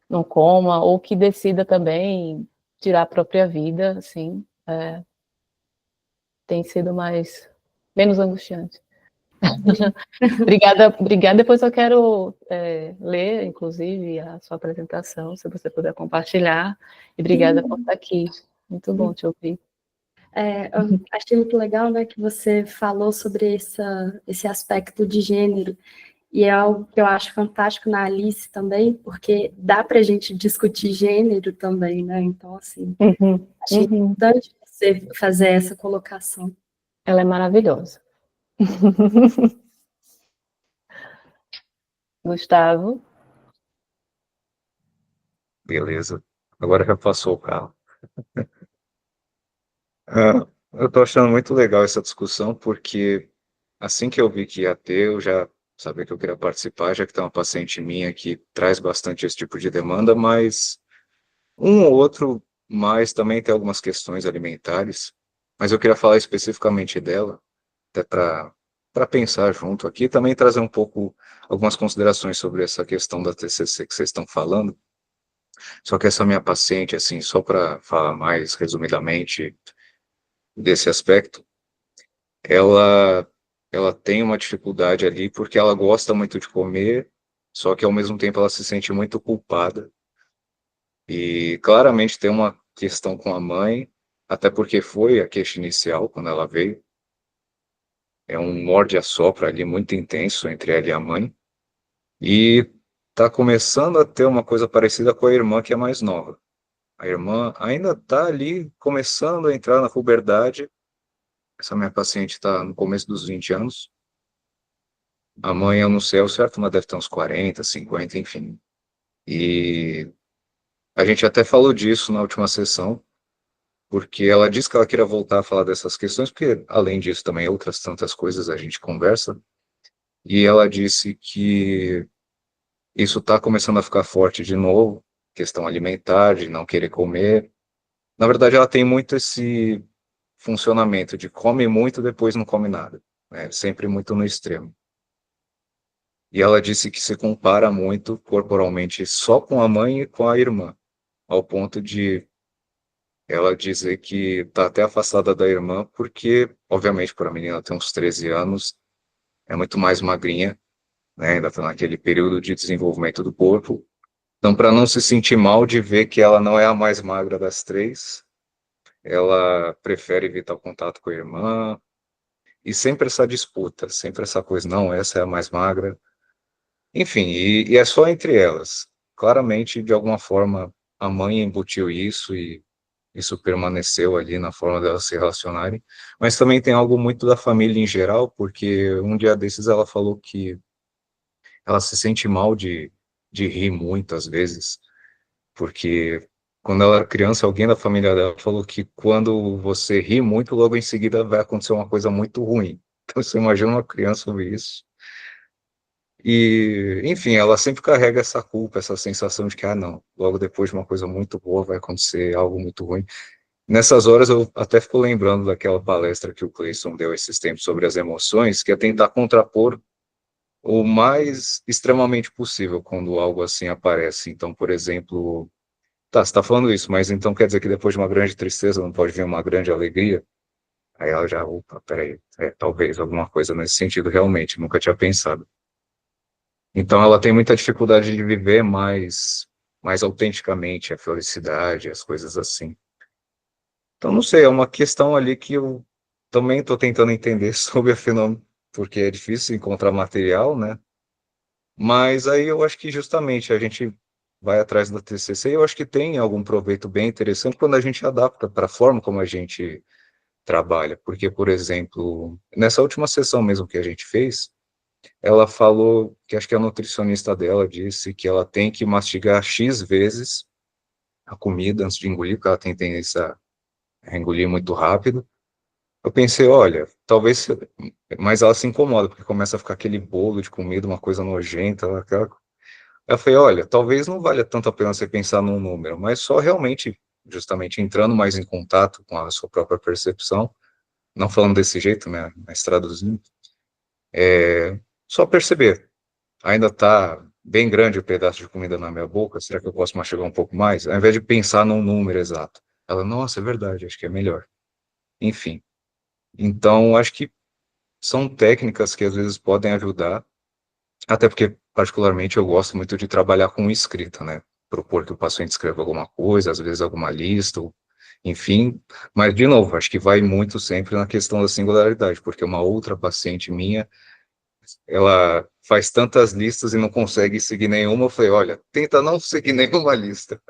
não coma, ou que decida também tirar a própria vida, assim, tem sido menos angustiante. Obrigada. Depois eu quero ler, inclusive, a sua apresentação, se você puder compartilhar. E obrigada por estar aqui. Muito bom te ouvir. Eu achei muito legal, né, que você falou sobre esse aspecto de gênero, e é algo que eu acho fantástico na Alice também, porque dá para a gente discutir gênero também, né? Então, assim, achei importante você fazer essa colocação. Ela é maravilhosa. Gustavo? Beleza. Agora já passou o carro. Eu tô achando muito legal essa discussão, porque assim que eu vi que ia ter, eu já sabia que eu queria participar, já que tem uma paciente minha que traz bastante esse tipo de demanda, mas um ou outro mais também tem algumas questões alimentares, mas eu queria falar especificamente dela, até para pensar junto aqui, também trazer um pouco algumas considerações sobre essa questão da TCC que vocês estão falando. Só que essa minha paciente, assim, só para falar mais resumidamente desse aspecto, ela ela tem uma dificuldade ali porque ela gosta muito de comer, só que ao mesmo tempo ela se sente muito culpada. E claramente tem uma questão com a mãe, até porque foi a queixa inicial quando ela veio. É um morde-a-sopra ali muito intenso entre ela e a mãe. E tá começando a ter uma coisa parecida com a irmã que é mais nova. A irmã ainda está ali começando a entrar na puberdade. Essa minha paciente está no começo dos 20 anos. A mãe, eu não sei ao certo, mas deve ter uns 40, 50, enfim. E a gente até falou disso na última sessão, porque ela disse que ela queria voltar a falar dessas questões, porque além disso também outras tantas coisas a gente conversa. E ela disse que isso está começando a ficar forte de novo, questão alimentar, de não querer comer. Na verdade, ela tem muito esse funcionamento de come muito, depois não come nada, né? Sempre muito no extremo. E ela disse que se compara muito corporalmente só com a mãe e com a irmã, ao ponto de ela dizer que tá até afastada da irmã, porque, obviamente, para a menina ter uns 13 anos, é muito mais magrinha, né? Ainda tá naquele período de desenvolvimento do corpo. Então, para não se sentir mal de ver que ela não é a mais magra das três, ela prefere evitar o contato com a irmã, e sempre essa disputa, sempre essa coisa, não, essa é a mais magra. Enfim, e é só entre elas. Claramente, de alguma forma, a mãe embutiu isso e isso permaneceu ali na forma delas se relacionarem. Mas também tem algo muito da família em geral, porque um dia desses ela falou que ela se sente mal de rir muitas vezes, porque quando ela era criança, alguém da família dela falou que quando você ri muito, logo em seguida vai acontecer uma coisa muito ruim. Então você imagina uma criança ouvir isso. E, enfim, ela sempre carrega essa culpa, essa sensação de que, ah, não, logo depois de uma coisa muito boa vai acontecer algo muito ruim. Nessas horas eu até fico lembrando daquela palestra que o Cleison deu esses tempos sobre as emoções, que é tentar contrapor o mais extremamente possível quando algo assim aparece. Então, por exemplo, tá, você está falando isso, mas então quer dizer que depois de uma grande tristeza não pode vir uma grande alegria? Aí ela já, opa, peraí, talvez alguma coisa nesse sentido realmente, nunca tinha pensado. Então ela tem muita dificuldade de viver mais autenticamente a felicidade, as coisas assim. Então não sei, é uma questão ali que eu também estou tentando entender sobre a fenômeno, porque é difícil encontrar material, né? Mas aí eu acho que justamente a gente vai atrás da TCC e eu acho que tem algum proveito bem interessante quando a gente adapta para a forma como a gente trabalha. Porque, por exemplo, nessa última sessão mesmo que a gente fez, ela falou que acho que a nutricionista dela disse que ela tem que mastigar X vezes a comida antes de engolir, porque ela tem tendência a engolir muito rápido. Eu pensei, olha, talvez, mas ela se incomoda, porque começa a ficar aquele bolo de comida, uma coisa nojenta, aquela. Eu falei, olha, talvez não valha tanto a pena você pensar num número, mas só realmente, justamente entrando mais em contato com a sua própria percepção, não falando desse jeito, né, mas traduzindo, só perceber. Ainda está bem grande o pedaço de comida na minha boca, será que eu posso mastigar um pouco mais? Ao invés de pensar num número exato. Ela, nossa, é verdade, acho que é melhor. Enfim, então acho que são técnicas que às vezes podem ajudar, até porque, particularmente, eu gosto muito de trabalhar com escrita, né? Propor que o paciente escreva alguma coisa, às vezes alguma lista, ou, enfim. Mas, de novo, acho que vai muito sempre na questão da singularidade, porque uma outra paciente minha, ela faz tantas listas e não consegue seguir nenhuma. Eu falei, olha, tenta não seguir nenhuma lista.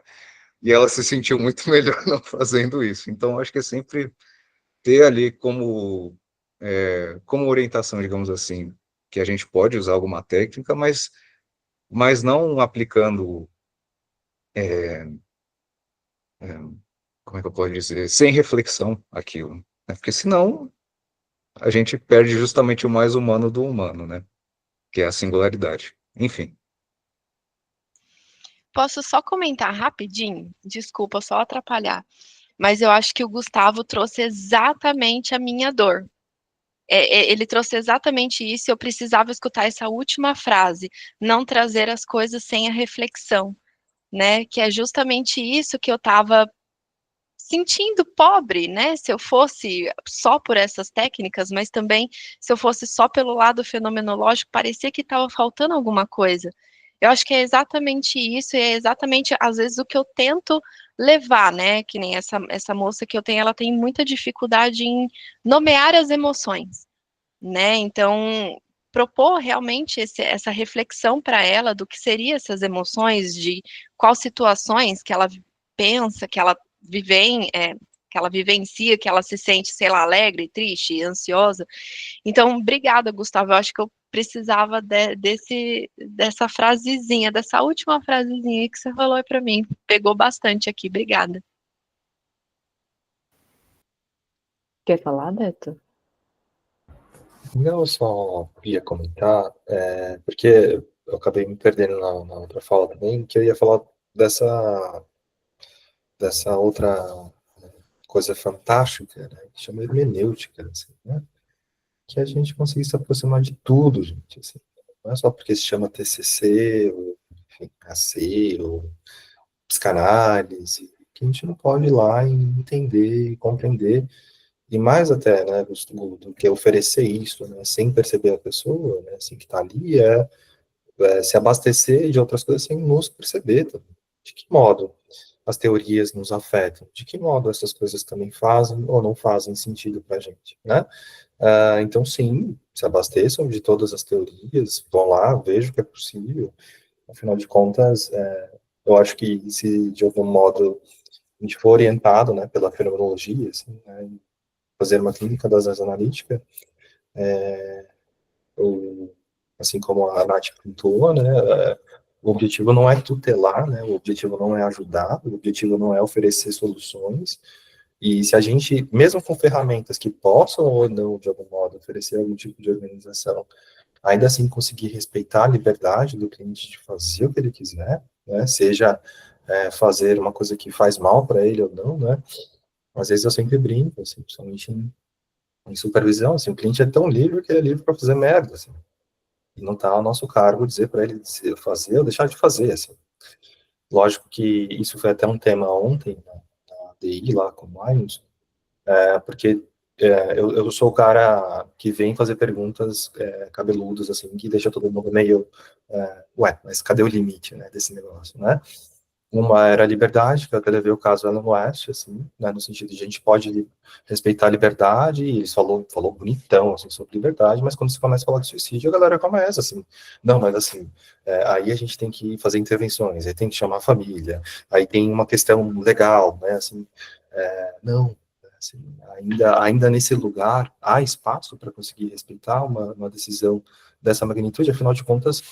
E ela se sentiu muito melhor não fazendo isso. Então, acho que é sempre ter ali como orientação, digamos assim, que a gente pode usar alguma técnica, mas não aplicando, é, como é que eu posso dizer, sem reflexão aquilo, né? Porque senão a gente perde justamente o mais humano do humano, né? Que é a singularidade. Enfim. Posso só comentar rapidinho? Desculpa só atrapalhar. Mas eu acho que o Gustavo trouxe exatamente a minha dor. Ele trouxe exatamente isso, e eu precisava escutar essa última frase, não trazer as coisas sem a reflexão, né? Que é justamente isso que eu estava sentindo pobre, né? Se eu fosse só por essas técnicas, mas também se eu fosse só pelo lado fenomenológico, parecia que estava faltando alguma coisa. Eu acho que é exatamente isso, e é exatamente, às vezes, o que eu tento levar, né? Que nem essa moça que eu tenho, ela tem muita dificuldade em nomear as emoções, né? Então, propor realmente essa reflexão para ela do que seriam essas emoções, de quais situações que ela pensa, que ela que ela vivencia, que ela se sente, sei lá, alegre, triste, ansiosa. Então, obrigada, Gustavo. Eu acho que eu precisava dessa frasezinha, dessa última frasezinha que você falou para mim. Pegou bastante aqui. Obrigada. Quer falar, Beto? Não, eu só ia comentar, porque eu acabei me perdendo na outra fala também, que eu ia falar dessa outra coisa fantástica, né, que chama hermenêutica, assim, né? Que a gente consegue se aproximar de tudo, gente, assim. Não é só porque se chama TCC, ou enfim, AC, ou psicanálise, que a gente não pode ir lá e entender e compreender, e mais até, né, do que oferecer isso, né, sem perceber a pessoa, né, assim, que está ali, se abastecer de outras coisas sem nos perceber também. De que modo as teorias nos afetam? De que modo essas coisas também fazem ou não fazem sentido para a gente, né? Então, sim, se abasteçam de todas as teorias, vão lá, vejam o que é possível. Afinal de contas, eu acho que se de algum modo a gente for orientado, né, pela fenomenologia, assim, né, fazer uma clínica das áreas analíticas, ou, assim como a Nath pontuou, né, o objetivo não é tutelar, né, o objetivo não é ajudar, o objetivo não é oferecer soluções, e se a gente, mesmo com ferramentas que possam ou não, de algum modo, oferecer algum tipo de organização, ainda assim conseguir respeitar a liberdade do cliente de fazer o que ele quiser, né, seja fazer uma coisa que faz mal para ele ou não, né, às vezes eu sempre brinco, assim, principalmente em supervisão, assim, o cliente é tão livre que ele é livre para fazer merda, assim, e não está ao nosso cargo dizer para ele fazer ou deixar de fazer, assim. Lógico que isso foi até um tema ontem, na DI, lá com o Lions, porque eu sou o cara que vem fazer perguntas cabeludas, assim, que deixa todo mundo meio, ué, mas cadê o limite, né, desse negócio, né? Uma era a liberdade, que eu até levei o caso Alan West, assim, né, no sentido de a gente pode respeitar a liberdade, e eles falou bonitão, assim, sobre liberdade, mas quando você começa a falar de suicídio, a galera começa, assim, não, mas assim, aí a gente tem que fazer intervenções, aí tem que chamar a família, aí tem uma questão legal, né, assim, não, assim, ainda nesse lugar, há espaço para conseguir respeitar uma decisão dessa magnitude, afinal de contas,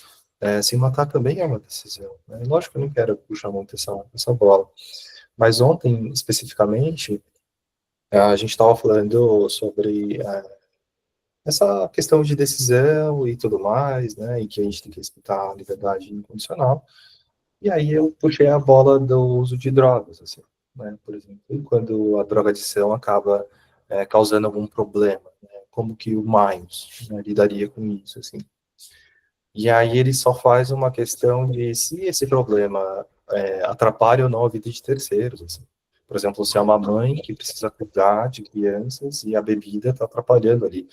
se matar também é uma decisão, né? Lógico que eu não quero puxar muito essa bola, mas ontem, especificamente, a gente estava falando sobre essa questão de decisão e tudo mais, né, e que a gente tem que respeitar a liberdade incondicional, e aí eu puxei a bola do uso de drogas, assim, né, por exemplo, quando a drogadição acaba causando algum problema, né, como que o Miles, né, lidaria com isso, assim. E aí ele só faz uma questão de se esse problema atrapalha ou não a vida de terceiros, assim. Por exemplo, se é uma mãe que precisa cuidar de crianças e a bebida está atrapalhando ali.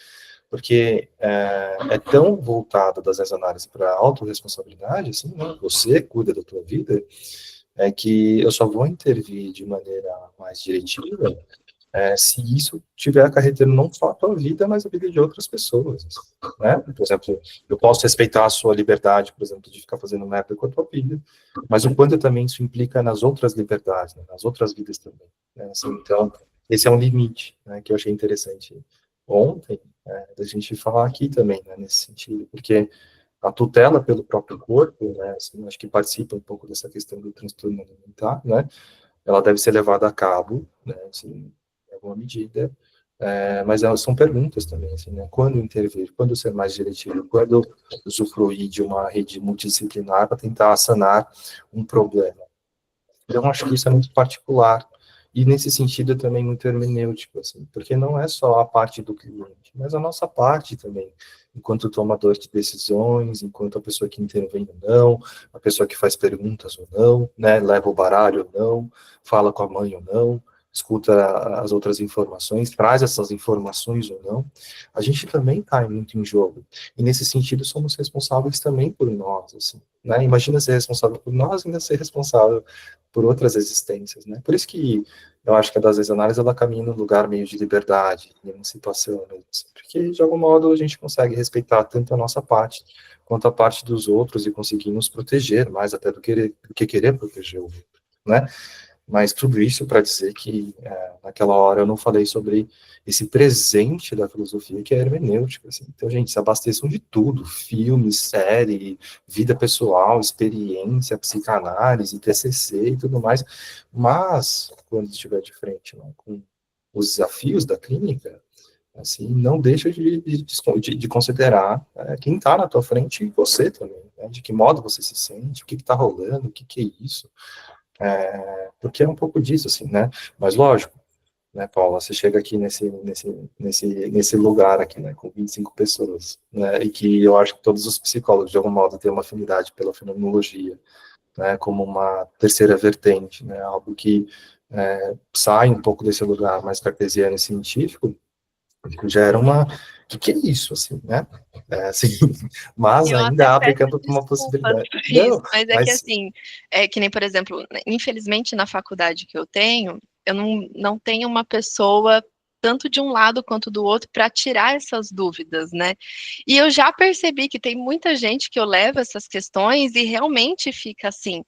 Porque é tão voltado das análises para a autorresponsabilidade, assim, né? Você cuida da tua vida, que eu só vou intervir de maneira mais diretiva se isso tiver acarretando não só a tua vida, mas a vida de outras pessoas, né? Por exemplo, eu posso respeitar a sua liberdade, por exemplo, de ficar fazendo merda com a tua vida, mas o quanto também isso implica nas outras liberdades, né? Nas outras vidas também, né? Assim, então, esse é um limite, né, que eu achei interessante ontem, da gente falar aqui também, né, nesse sentido, porque a tutela pelo próprio corpo, né, assim, acho que participa um pouco dessa questão do transtorno alimentar, né, ela deve ser levada a cabo, né, assim, em alguma medida, mas elas são perguntas também, assim, né, quando intervir, quando ser mais diretivo, quando usufruir de uma rede multidisciplinar para tentar sanar um problema. Eu acho que isso é muito particular, e nesse sentido também muito hermenêutico, assim, porque não é só a parte do cliente, mas a nossa parte também, enquanto tomador de decisões, enquanto a pessoa que intervém ou não, a pessoa que faz perguntas ou não, né, leva o baralho ou não, fala com a mãe ou não, escuta as outras informações, traz essas informações ou não, a gente também está muito em jogo, e nesse sentido somos responsáveis também por nós, assim, né, imagina ser responsável por nós, ainda ser responsável por outras existências, né? Por isso que eu acho que a das análises ela caminha num lugar meio de liberdade, de emancipação, né? Porque de algum modo a gente consegue respeitar tanto a nossa parte quanto a parte dos outros e conseguir nos proteger mais até do que querer proteger o outro, né? Mas tudo isso para dizer que naquela hora eu não falei sobre esse presente da filosofia que é a hermenêutica. Assim. Então, gente, se abasteçam de tudo: filme, série, vida pessoal, experiência, psicanálise, TCC e tudo mais. Mas, quando estiver de frente, né, com os desafios da clínica, assim, não deixa de considerar quem está na tua frente e você também. Né, de que modo você se sente, o que está rolando, o que é isso. Porque é um pouco disso, assim, né? Mas lógico, né, Paula, você chega aqui nesse lugar aqui, né, com 25 pessoas, né, e que eu acho que todos os psicólogos, de algum modo, têm uma afinidade pela fenomenologia, né, como uma terceira vertente, né, algo que sai um pouco desse lugar mais cartesiano e científico, já era uma... O que é isso, assim, né? Assim, mas Eu ainda até abre peço campo para uma desculpas possibilidade. por isso, Não, mas é que mas assim, que nem, por exemplo, infelizmente na faculdade que eu tenho, eu não tenho uma pessoa tanto de um lado quanto do outro para tirar essas dúvidas, né? E eu já percebi que tem muita gente que eu levo essas questões e realmente fica assim,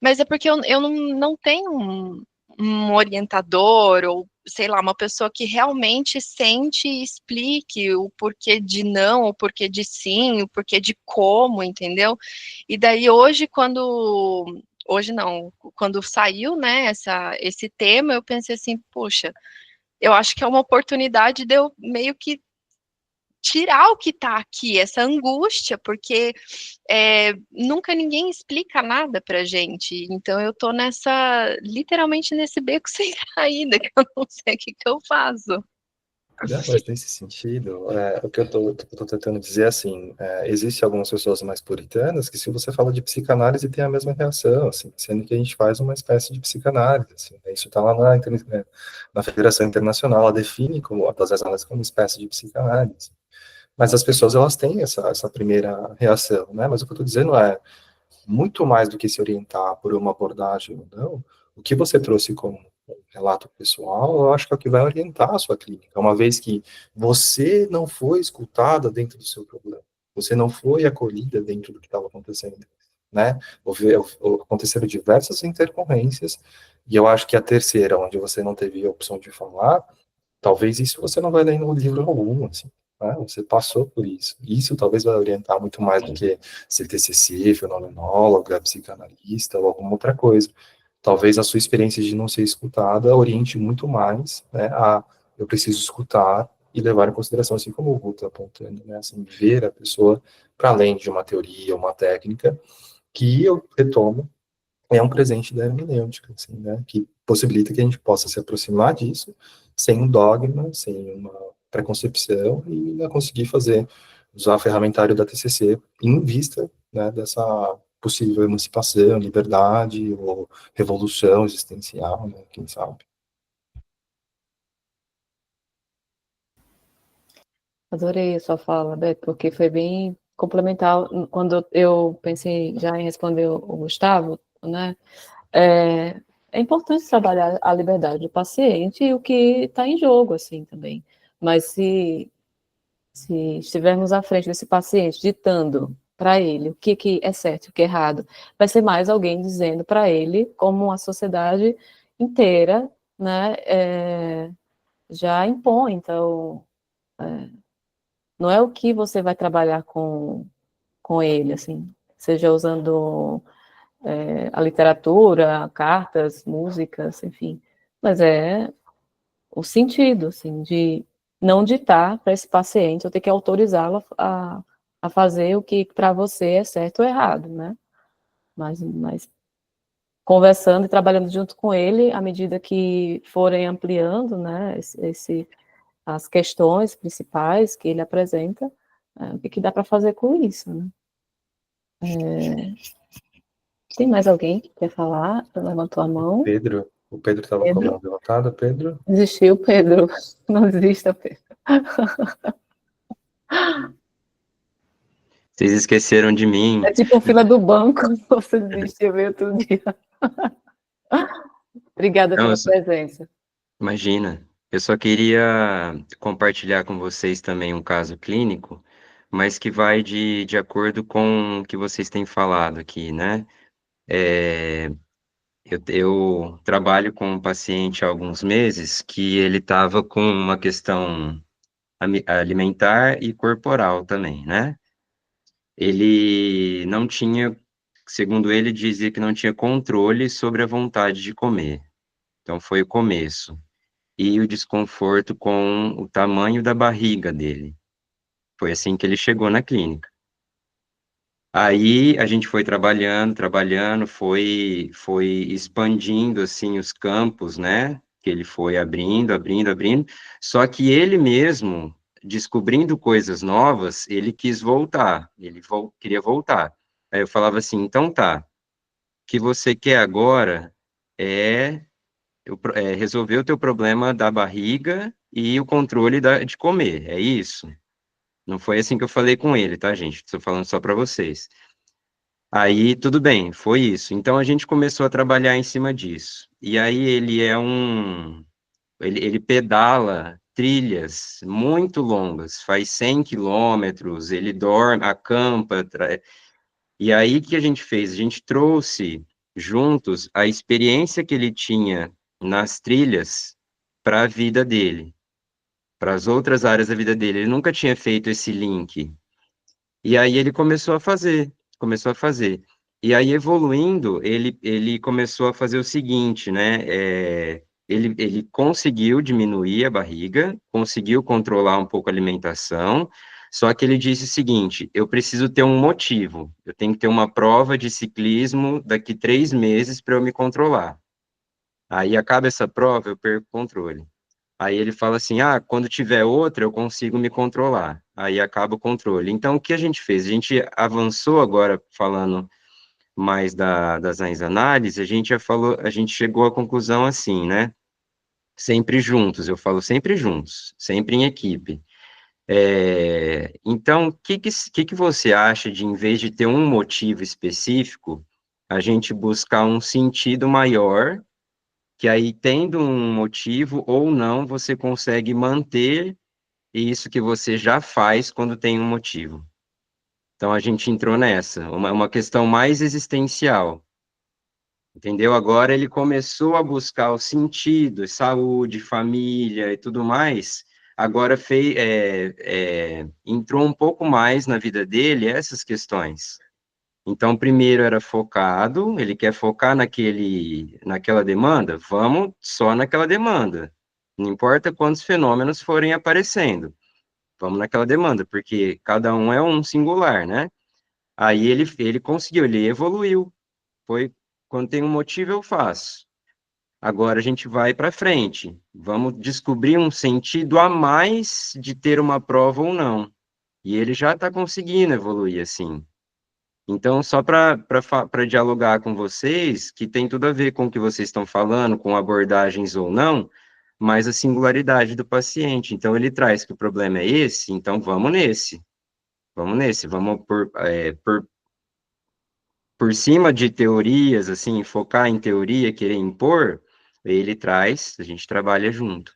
mas é porque eu não tenho um orientador ou, sei lá, uma pessoa que realmente sente e explique o porquê de não, o porquê de sim, o porquê de como, entendeu? E daí hoje, hoje não, quando saiu, né, esse tema, eu pensei assim, poxa, eu acho que é uma oportunidade de eu meio que tirar o que está aqui, essa angústia, porque nunca ninguém explica nada pra gente. Então eu tô literalmente nesse beco sem saída, que eu não sei o que eu faço. não, mas nesse sentido, o que eu tô tentando dizer é assim, existe algumas pessoas mais puritanas que se você fala de psicanálise tem a mesma reação, assim, sendo que a gente faz uma espécie de psicanálise, assim, né? Isso está lá na Federação Internacional, ela define como a análise como uma espécie de psicanálise. Mas as pessoas, elas têm essa primeira reação, né? Mas o que eu estou dizendo é, muito mais do que se orientar por uma abordagem ou não, o que você trouxe como relato pessoal, eu acho que é o que vai orientar a sua clínica, uma vez que você não foi escutada dentro do seu problema, você não foi acolhida dentro do que estava acontecendo, né? Aconteceram diversas intercorrências, e eu acho que a terceira, onde você não teve a opção de falar, talvez isso você não vai ler no livro algum, assim, né? Você passou por isso. Isso talvez vai orientar muito mais do que ser TCC, fenomenóloga, psicanalista ou alguma outra coisa. Talvez a sua experiência de não ser escutada oriente muito mais, né, a eu preciso escutar e levar em consideração, assim como o Gu está apontando, né, assim, ver a pessoa para além de uma teoria, uma técnica, que eu retomo, é um presente da hermenêutica, assim, né, que possibilita que a gente possa se aproximar disso sem um dogma, sem uma preconcepção e ainda conseguir usar o ferramentário da TCC em vista, né, dessa possível emancipação, liberdade ou revolução existencial, né, quem sabe. Adorei a sua fala, Beto, porque foi bem complementar. Quando eu pensei já em responder o Gustavo, né? É importante trabalhar a liberdade do paciente e o que está em jogo, assim, também. Mas se estivermos à frente desse paciente, ditando para ele o que é certo e o que é errado, vai ser mais alguém dizendo para ele, como a sociedade inteira, né, já impõe. Então, não é o que você vai trabalhar com ele, assim, seja usando a literatura, cartas, músicas, enfim, mas é o sentido, assim, de não ditar para esse paciente, eu ter que autorizá-lo a fazer o que para você é certo ou errado, né? Mas conversando e trabalhando junto com ele, à medida que forem ampliando, né, as questões principais que ele apresenta, o que dá para fazer com isso, né? Tem mais alguém que quer falar? Levantou a mão. O Pedro estava com a Pedro? mão levantada, Pedro? Desistiu, Pedro. Não desista, Pedro. Vocês esqueceram de mim. É tipo fila do banco, você desistiu veio outro dia. Obrigada Não, pela presença. imagina. Eu só queria compartilhar com vocês também um caso clínico, mas que vai de acordo com o que vocês têm falado aqui, né? É, eu trabalho com um paciente há alguns meses que ele estava com uma questão alimentar e corporal também, né? Ele não tinha, segundo ele, dizia que não tinha controle sobre a vontade de comer. Então, foi o começo. E o desconforto com o tamanho da barriga dele. Foi assim que ele chegou na clínica. Aí a gente foi trabalhando, foi expandindo assim os campos, né? Que ele foi abrindo. Só que ele mesmo, descobrindo coisas novas, ele quis voltar. Queria voltar. Aí eu falava assim, então tá. O que você quer agora é resolver o teu problema da barriga e o controle de comer, é isso? Não foi assim que eu falei com ele, tá, gente? Estou falando só para vocês. Aí, tudo bem, foi isso. Então, a gente começou a trabalhar em cima disso. E aí, ele pedala trilhas muito longas, faz 100 quilômetros, ele dorme, acampa. E aí, o que a gente fez? A gente trouxe juntos a experiência que ele tinha nas trilhas para a vida dele, para as outras áreas da vida dele. Ele nunca tinha feito esse link. E aí ele começou a fazer. E aí, evoluindo, ele começou a fazer o seguinte, né? Ele conseguiu diminuir a barriga, conseguiu controlar um pouco a alimentação, só que ele disse o seguinte: eu preciso ter um motivo, eu tenho que ter uma prova de ciclismo daqui 3 meses para eu me controlar. Aí acaba essa prova, eu perco o controle. Aí ele fala assim, quando tiver outra, eu consigo me controlar. Aí acaba o controle. Então, o que a gente fez? A gente avançou agora, falando mais das análises, a gente já falou, a gente chegou à conclusão assim, né? Sempre juntos, eu falo sempre juntos, sempre em equipe. Então, o que você acha de, em vez de ter um motivo específico, a gente buscar um sentido maior, que aí, tendo um motivo ou não, você consegue manter isso que você já faz quando tem um motivo. Então, a gente entrou nessa, uma questão mais existencial, entendeu? Agora ele começou a buscar o sentido, saúde, família e tudo mais, agora entrou um pouco mais na vida dele essas questões. Então, primeiro era focado, ele quer focar naquela demanda, vamos só naquela demanda. Não importa quantos fenômenos forem aparecendo, vamos naquela demanda, porque cada um é um singular, né? Aí ele conseguiu, ele evoluiu. Foi, quando tem um motivo, eu faço. Agora a gente vai para frente. Vamos descobrir um sentido a mais de ter uma prova ou não. E ele já está conseguindo evoluir assim. Então, só para dialogar com vocês, que tem tudo a ver com o que vocês estão falando, com abordagens ou não, mas a singularidade do paciente. Então, ele traz que o problema é esse, então vamos nesse. Vamos nesse, vamos por cima de teorias, assim, focar em teoria, querer impor, ele traz, a gente trabalha junto,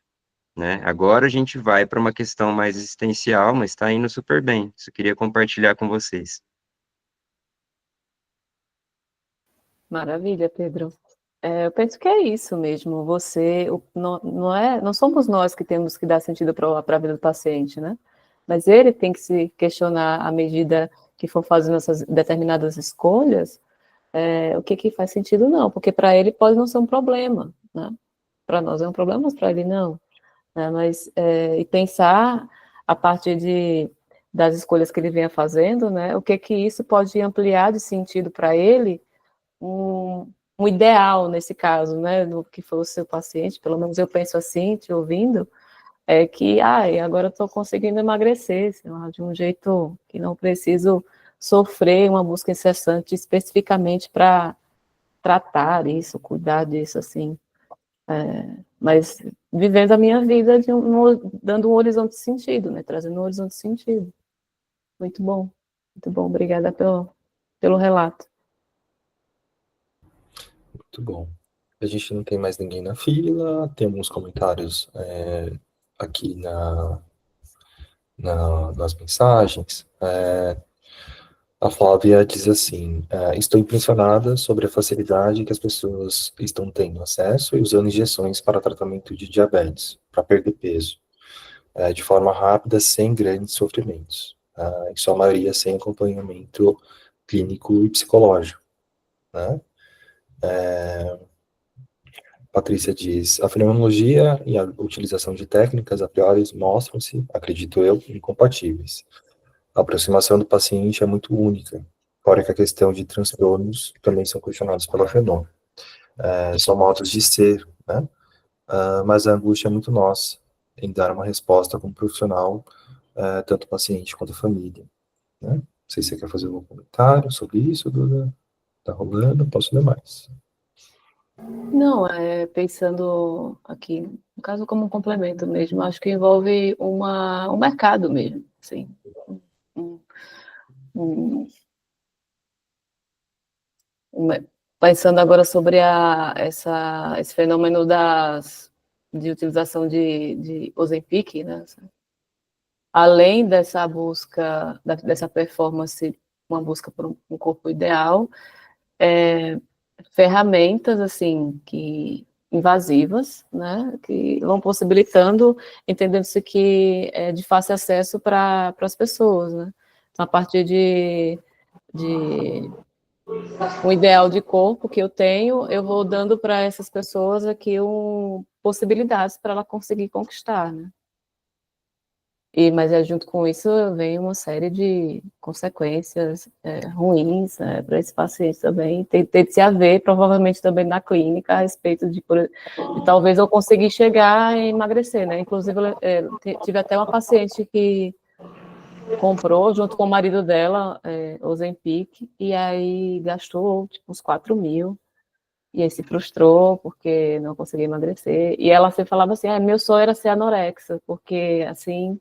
né? Agora a gente vai para uma questão mais existencial, mas está indo super bem. Isso eu queria compartilhar com vocês. Maravilha, Pedro. Eu penso que é isso mesmo. Não somos nós que temos que dar sentido para a vida do paciente, né? Mas ele tem que se questionar à medida que for fazendo essas determinadas escolhas, o que faz sentido não, porque para ele pode não ser um problema, né? Para nós é um problema, mas para ele não, né? Mas e pensar a partir das escolhas que ele venha fazendo, né? O que isso pode ampliar de sentido para ele, um ideal nesse caso, né? No que for o seu paciente, pelo menos eu penso assim, te ouvindo, é que agora eu estou conseguindo emagrecer, sei lá, de um jeito que não preciso sofrer uma busca incessante especificamente para tratar isso, cuidar disso, assim. Mas vivendo a minha vida dando um horizonte de sentido, né? Trazendo um horizonte de sentido. Muito bom, obrigada pelo relato. Muito bom. A gente não tem mais ninguém na fila, tem alguns comentários aqui nas mensagens. A Flávia diz assim, estou impressionada sobre a facilidade que as pessoas estão tendo acesso e usando injeções para tratamento de diabetes, para perder peso, de forma rápida, sem grandes sofrimentos, em sua maioria sem acompanhamento clínico e psicológico, né? Patrícia diz, a fenomenologia e a utilização de técnicas a priori mostram-se, acredito eu, incompatíveis. A aproximação do paciente é muito única, fora que a questão de transtornos também são questionados pela fenômeno. São modos de ser, né? Mas a angústia é muito nossa em dar uma resposta como profissional, tanto o paciente quanto a família, né? Não sei se você quer fazer algum comentário sobre isso, Duda. Tá rolando, posso ler mais. Não, pensando aqui, no caso como um complemento mesmo, acho que envolve um mercado mesmo, assim, um, um, pensando agora sobre esse fenômeno de utilização de Ozempic, né? Além dessa busca, dessa performance, uma busca por um corpo ideal, ferramentas assim que invasivas, né, que vão possibilitando, entendendo-se que é de fácil acesso para as pessoas, né? Então, a partir de um ideal de corpo que eu tenho, eu vou dando para essas pessoas aqui possibilidades para ela conseguir conquistar, né? Mas junto com isso vem uma série de consequências ruins, né, para esse paciente também. Tem de se haver, provavelmente também na clínica, a respeito de talvez eu conseguir chegar e emagrecer, né? Inclusive, tive até uma paciente que comprou, junto com o marido dela, Ozempic, e aí gastou tipo, uns 4 mil, e aí se frustrou porque não conseguia emagrecer. E ela sempre falava assim, meu sonho era ser anorexa, porque assim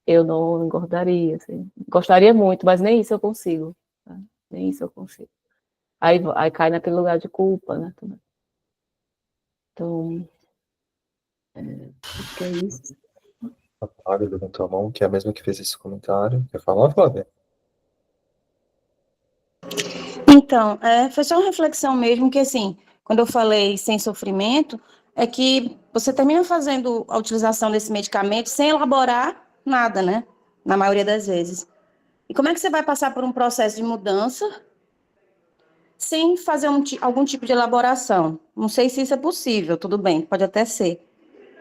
eu não engordaria, assim. Gostaria muito, mas nem isso eu consigo. Tá? Nem isso eu consigo. Aí cai naquele lugar de culpa, né? Também. Então, acho que é isso. A Flávia levantou a mão, que é a mesma que fez esse comentário. Quer falar, Flávia? Então, foi só uma reflexão mesmo, que assim, quando eu falei sem sofrimento, é que você termina fazendo a utilização desse medicamento sem elaborar nada, né? Na maioria das vezes. E como é que você vai passar por um processo de mudança sem fazer algum tipo de elaboração? Não sei se isso é possível, tudo bem, pode até ser.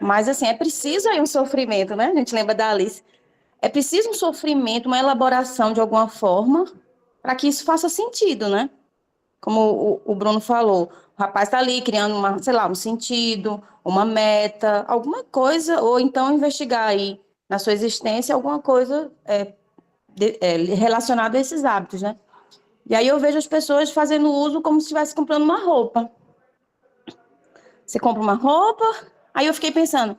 Mas, assim, é preciso aí um sofrimento, né? A gente lembra da Alice. É preciso um sofrimento, uma elaboração de alguma forma, para que isso faça sentido, né? Como o Bruno falou, o rapaz está ali criando sei lá, um sentido, uma meta, alguma coisa, ou então investigar aí na sua existência alguma coisa relacionada a esses hábitos, né? E aí eu vejo as pessoas fazendo uso como se estivesse comprando uma roupa. Você compra uma roupa, aí eu fiquei pensando,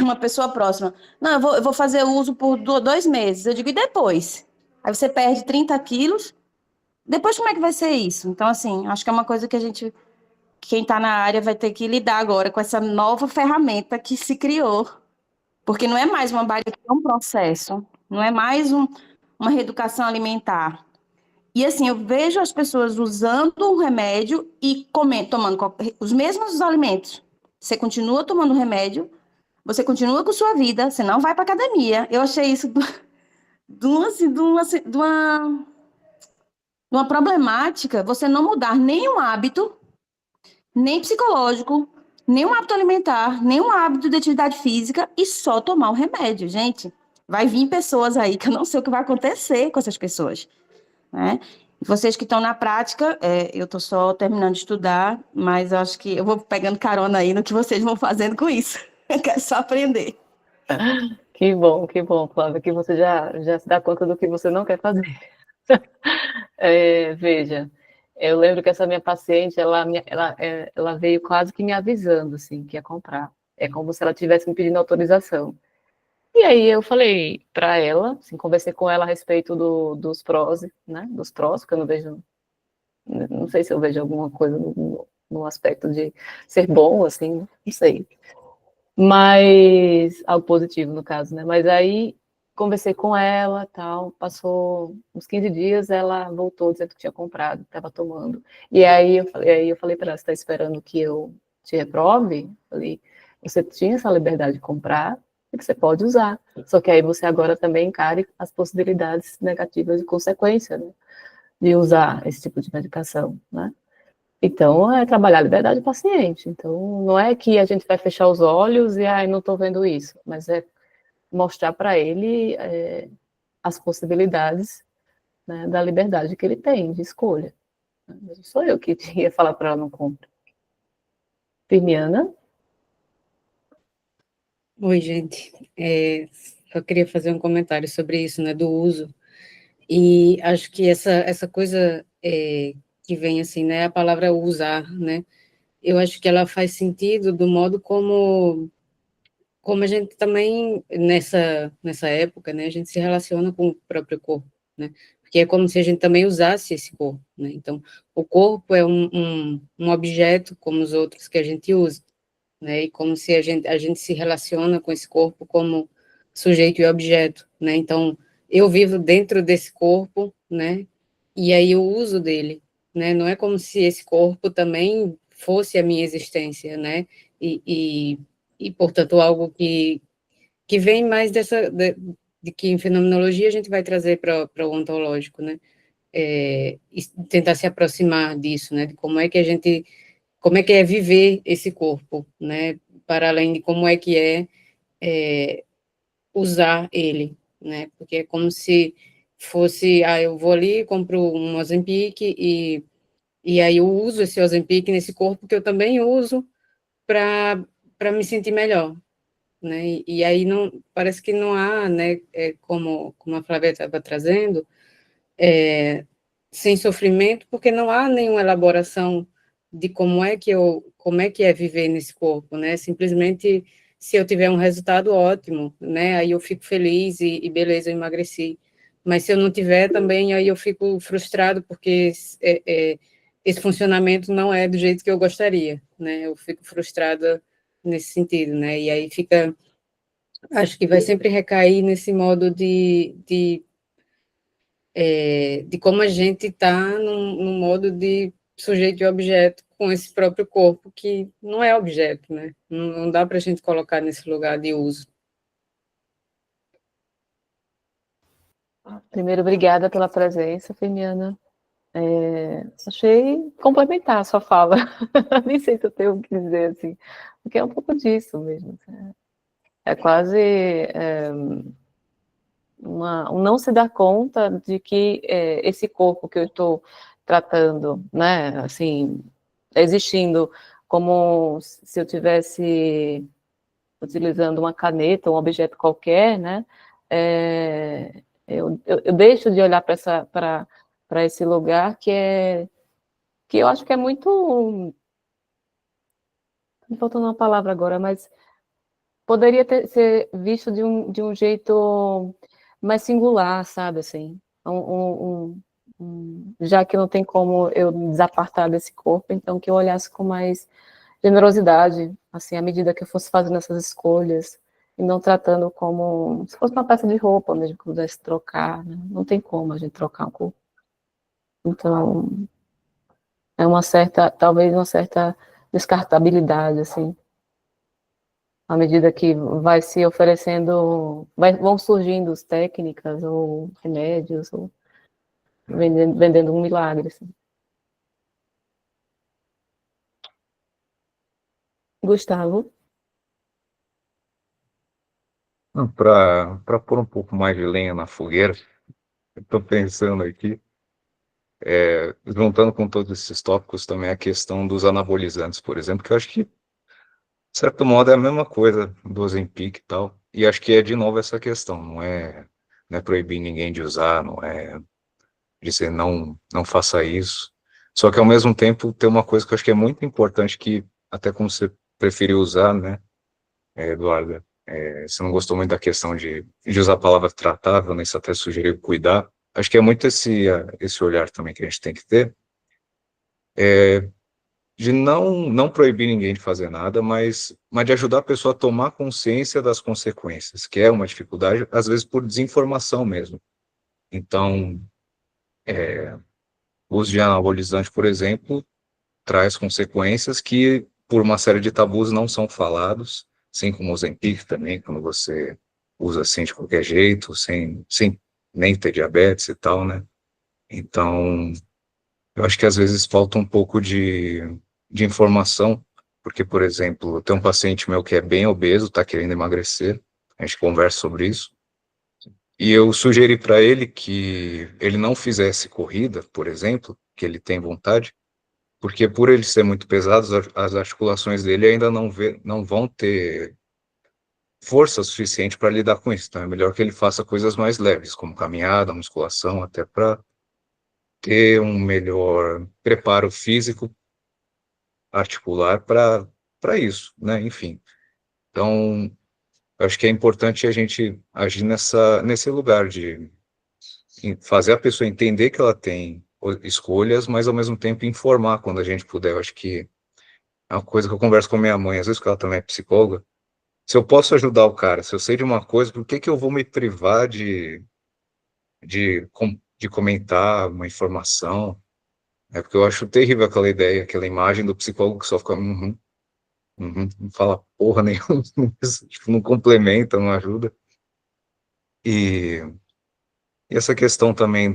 uma pessoa próxima, não, eu vou fazer uso por 2 meses. Eu digo, e depois? Aí você perde 30 quilos, depois como é que vai ser isso? Então, assim, acho que é uma coisa que quem está na área vai ter que lidar agora com essa nova ferramenta que se criou, porque não é mais uma bariátrica, é um processo, não é mais uma reeducação alimentar. E assim, eu vejo as pessoas usando o remédio e tomando os mesmos alimentos. Você continua tomando remédio, você continua com sua vida, você não vai para academia. Eu achei isso de uma problemática, você não mudar nenhum hábito, nem psicológico, nem um hábito alimentar, nem um hábito de atividade física e só tomar o remédio, gente. Vai vir pessoas aí que eu não sei o que vai acontecer com essas pessoas, né? Vocês que estão na prática, eu estou só terminando de estudar, mas eu acho que eu vou pegando carona aí no que vocês vão fazendo com isso. Eu quero só aprender. Que bom, Flávia, que você já se dá conta do que você não quer fazer. Veja, eu lembro que essa minha paciente, ela veio quase que me avisando, assim, que ia comprar. É como se ela estivesse me pedindo autorização. E aí eu falei para ela, assim, conversei com ela a respeito dos prós, né, dos prós, porque eu não vejo, não sei se eu vejo alguma coisa no aspecto de ser bom, assim, não sei. Mas, algo positivo no caso, né, mas aí conversei com ela, tal, passou uns 15 dias, ela voltou dizendo que tinha comprado, estava tomando. E aí eu falei para ela, você está esperando que eu te reprove? Falei, você tinha essa liberdade de comprar, e que você pode usar. Só que aí você agora também encare as possibilidades negativas de consequência, né, de usar esse tipo de medicação, né? Então, é trabalhar a liberdade do paciente. Então, não é que a gente vai fechar os olhos e, não estou vendo isso, mas é mostrar para ele as possibilidades, né, da liberdade que ele tem de escolha. Mas não sou eu que ia falar para ela não compra. Firmiana? Oi, gente. Eu queria fazer um comentário sobre isso, né, do uso. E acho que essa coisa que vem assim, né, a palavra usar, né? eu acho que ela faz sentido do modo como a gente também, nessa época, né, a gente se relaciona com o próprio corpo, né, porque é como se a gente também usasse esse corpo, né, então, o corpo é um objeto como os outros que a gente usa, né, e como se a gente se relaciona com esse corpo como sujeito e objeto, né, então, eu vivo dentro desse corpo, né, e aí eu uso dele, né, não é como se esse corpo também fosse a minha existência, né, e, portanto, algo que vem mais de que em fenomenologia a gente vai trazer para o ontológico, né, e tentar se aproximar disso, né, de como é que é viver esse corpo, né, para além de como é que é usar ele, né, porque é como se fosse, eu vou ali, compro um Ozempic e aí eu uso esse Ozempic nesse corpo que eu também uso para me sentir melhor, né, e aí não, parece que não há, né, como a Flávia estava trazendo, sem sofrimento, porque não há nenhuma elaboração de como é que é viver nesse corpo, né? Simplesmente se eu tiver um resultado ótimo, né? Aí eu fico feliz e beleza, eu emagreci. Mas se eu não tiver também, aí eu fico frustrado porque esse funcionamento não é do jeito que eu gostaria, né? Eu fico frustrada nesse sentido, né? E aí acho que vai sempre recair nesse modo de como a gente está num modo de sujeito e objeto com esse próprio corpo, que não é objeto, né? Não dá para a gente colocar nesse lugar de uso. Primeiro, obrigada pela presença, Firmiana. Achei complementar a sua fala. Nem sei se eu tenho o que dizer, assim, porque é um pouco disso mesmo. É quase um não se dar conta de que esse corpo que eu estou tratando, né, assim, existindo como se eu tivesse utilizando uma caneta, um objeto qualquer, né, eu deixo de olhar para esse lugar que eu acho que é muito, não faltando uma palavra agora, mas poderia ser visto de um jeito mais singular, sabe, assim, já que não tem como eu desapartar desse corpo, então que eu olhasse com mais generosidade, assim, à medida que eu fosse fazendo essas escolhas, e não tratando como se fosse uma peça de roupa mesmo, que eu pudesse trocar, né? Não tem como a gente trocar um corpo. Então, talvez uma certa descartabilidade, assim, à medida que vai se oferecendo, vão surgindo as técnicas ou remédios, ou vendendo um milagre. Assim. Gustavo? Para pôr um pouco mais de lenha na fogueira, eu estou pensando aqui, juntando com todos esses tópicos também a questão dos anabolizantes, por exemplo, que eu acho que, de certo modo, é a mesma coisa do Ozempic e tal, e acho que é de novo essa questão, não é proibir ninguém de usar, não é dizer não faça isso, só que ao mesmo tempo tem uma coisa que eu acho que é muito importante, que até como você preferiu usar, né, Eduarda, você não gostou muito da questão de usar a palavra tratável, né, você até sugeriu cuidar, acho que é muito esse olhar também que a gente tem que ter, de não proibir ninguém de fazer nada, mas de ajudar a pessoa a tomar consciência das consequências, que é uma dificuldade, às vezes por desinformação mesmo. Então, o uso de anabolizante, por exemplo, traz consequências que, por uma série de tabus, não são falados, assim como o Ozempic também, quando você usa assim de qualquer jeito, sem nem ter diabetes e tal, né? Então, eu acho que às vezes falta um pouco de informação, porque, por exemplo, tem um paciente meu que é bem obeso, está querendo emagrecer, a gente conversa sobre isso, e eu sugeri para ele que ele não fizesse corrida, por exemplo, que ele tem vontade, porque por ele ser muito pesado, as articulações dele ainda não vão ter força suficiente para lidar com isso. Então é melhor que ele faça coisas mais leves, como caminhada, musculação, até para ter um melhor preparo físico articular para isso, né? Enfim. Então, eu acho que é importante a gente agir nesse lugar de fazer a pessoa entender que ela tem escolhas, mas ao mesmo tempo informar quando a gente puder. Eu acho que é uma coisa que eu converso com a minha mãe, às vezes que ela também é psicóloga. Se eu posso ajudar o cara, se eu sei de uma coisa, por que que eu vou me privar de comentar uma informação? É porque eu acho terrível aquela ideia, aquela imagem do psicólogo que só fica não fala porra nenhuma, tipo, não complementa, não ajuda. E, e essa questão também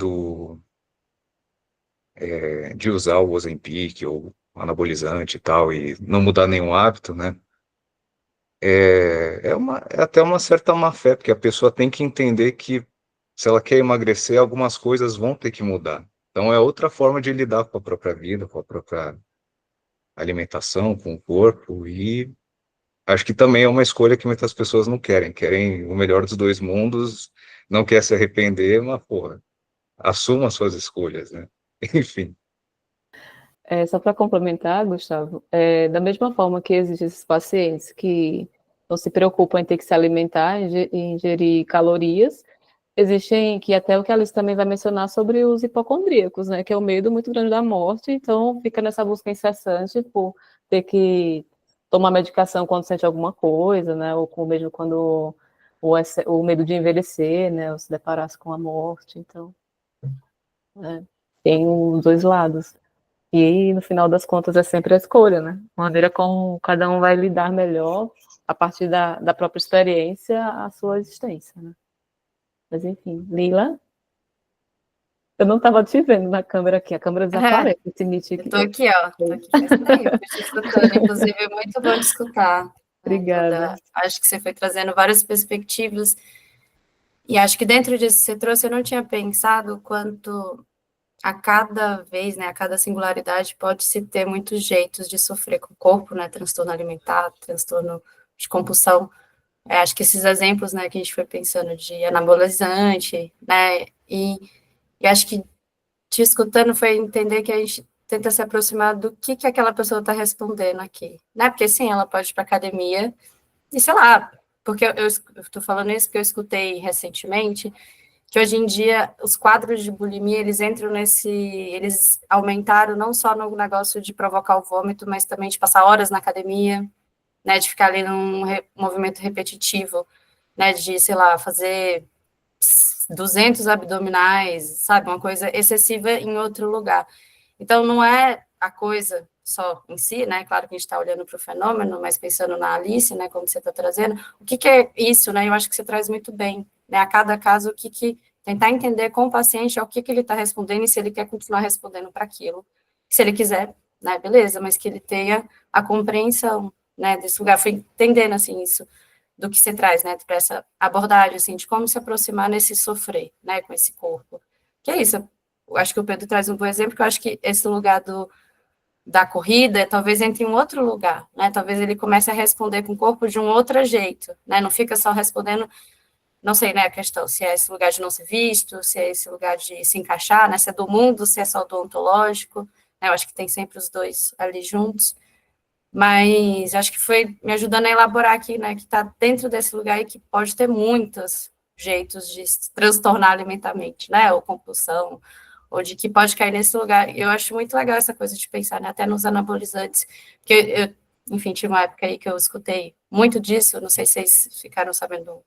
de usar o Ozempic ou anabolizante e tal, e não mudar nenhum hábito, né? É até uma certa má fé, porque a pessoa tem que entender que se ela quer emagrecer, algumas coisas vão ter que mudar. Então é outra forma de lidar com a própria vida, com a própria alimentação, com o corpo, e acho que também é uma escolha que muitas pessoas não querem. Querem o melhor dos dois mundos, não quer se arrepender, mas, porra, assuma suas escolhas, né? Enfim. Só para complementar, Gustavo, da mesma forma que existem esses pacientes que não se preocupam em ter que se alimentar, ingerir calorias, existem, que até o que a Alice também vai mencionar sobre os hipocondríacos, né, que é o medo muito grande da morte, então fica nessa busca incessante por ter que tomar medicação quando sente alguma coisa, né, ou mesmo quando o medo de envelhecer, né, ou se deparar com a morte, então, tem os dois lados. E no final das contas é sempre a escolha, né? A maneira como cada um vai lidar melhor a partir da própria experiência a sua existência, né? Mas enfim, Lila, eu não estava te vendo na câmera aqui, a câmera desaparece, esse Nietzsche aqui. Eu tô aqui, ó, tô aqui faz tempo, te escutando, inclusive é muito bom te escutar. Né, Obrigada. acho que você foi trazendo várias perspectivas, e acho que dentro disso que você trouxe, eu não tinha pensado quanto a cada vez, né, a cada singularidade pode-se ter muitos jeitos de sofrer com o corpo, né, transtorno alimentar, transtorno de compulsão. Acho que esses exemplos, né, que a gente foi pensando de anabolizante, né, e acho que te escutando foi entender que a gente tenta se aproximar do que aquela pessoa está respondendo aqui, né, porque sim, ela pode ir para academia e sei lá, porque eu estou falando isso porque eu escutei recentemente que hoje em dia os quadros de bulimia, eles aumentaram não só no negócio de provocar o vômito, mas também de passar horas na academia, né, de ficar ali num movimento repetitivo, né, de, sei lá, fazer 200 abdominais, sabe, uma coisa excessiva em outro lugar. Então, não é a coisa só em si, né, claro que a gente está olhando para o fenômeno, mas pensando na Alice, né, como você está trazendo, o que é isso, né, eu acho que você traz muito bem, né, a cada caso, tentar entender com o paciente ao que ele está respondendo e se ele quer continuar respondendo para aquilo. Se ele quiser, né, beleza, mas que ele tenha a compreensão, né, desse lugar. Fui entendendo, assim, isso do que você traz, né, para essa abordagem, assim, de como se aproximar nesse sofrer, né, com esse corpo. Que é isso, eu acho que o Pedro traz um bom exemplo, que eu acho que esse lugar da corrida talvez entre em um outro lugar, né, talvez ele comece a responder com o corpo de um outro jeito, né, não fica só respondendo, não sei, né, a questão, se é esse lugar de não ser visto, se é esse lugar de se encaixar, né, se é do mundo, se é só do ontológico, né, eu acho que tem sempre os dois ali juntos, mas acho que foi me ajudando a elaborar aqui, né, que está dentro desse lugar e que pode ter muitos jeitos de se transtornar alimentarmente, né, ou compulsão, ou de que pode cair nesse lugar. Eu acho muito legal essa coisa de pensar, né, até nos anabolizantes, porque eu, enfim, tive uma época aí que eu escutei muito disso, não sei se vocês ficaram sabendo,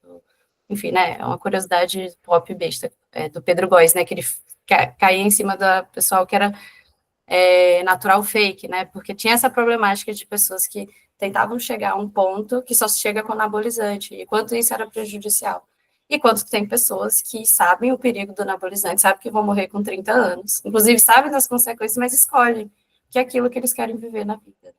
enfim, né, é uma curiosidade pop besta, do Pedro Góes, né, que ele caía em cima da pessoal que era natural fake, né? Porque tinha essa problemática de pessoas que tentavam chegar a um ponto que só se chega com anabolizante, e quanto isso era prejudicial. E quanto tem pessoas que sabem o perigo do anabolizante, sabem que vão morrer com 30 anos, inclusive sabem das consequências, mas escolhem que é aquilo que eles querem viver na vida.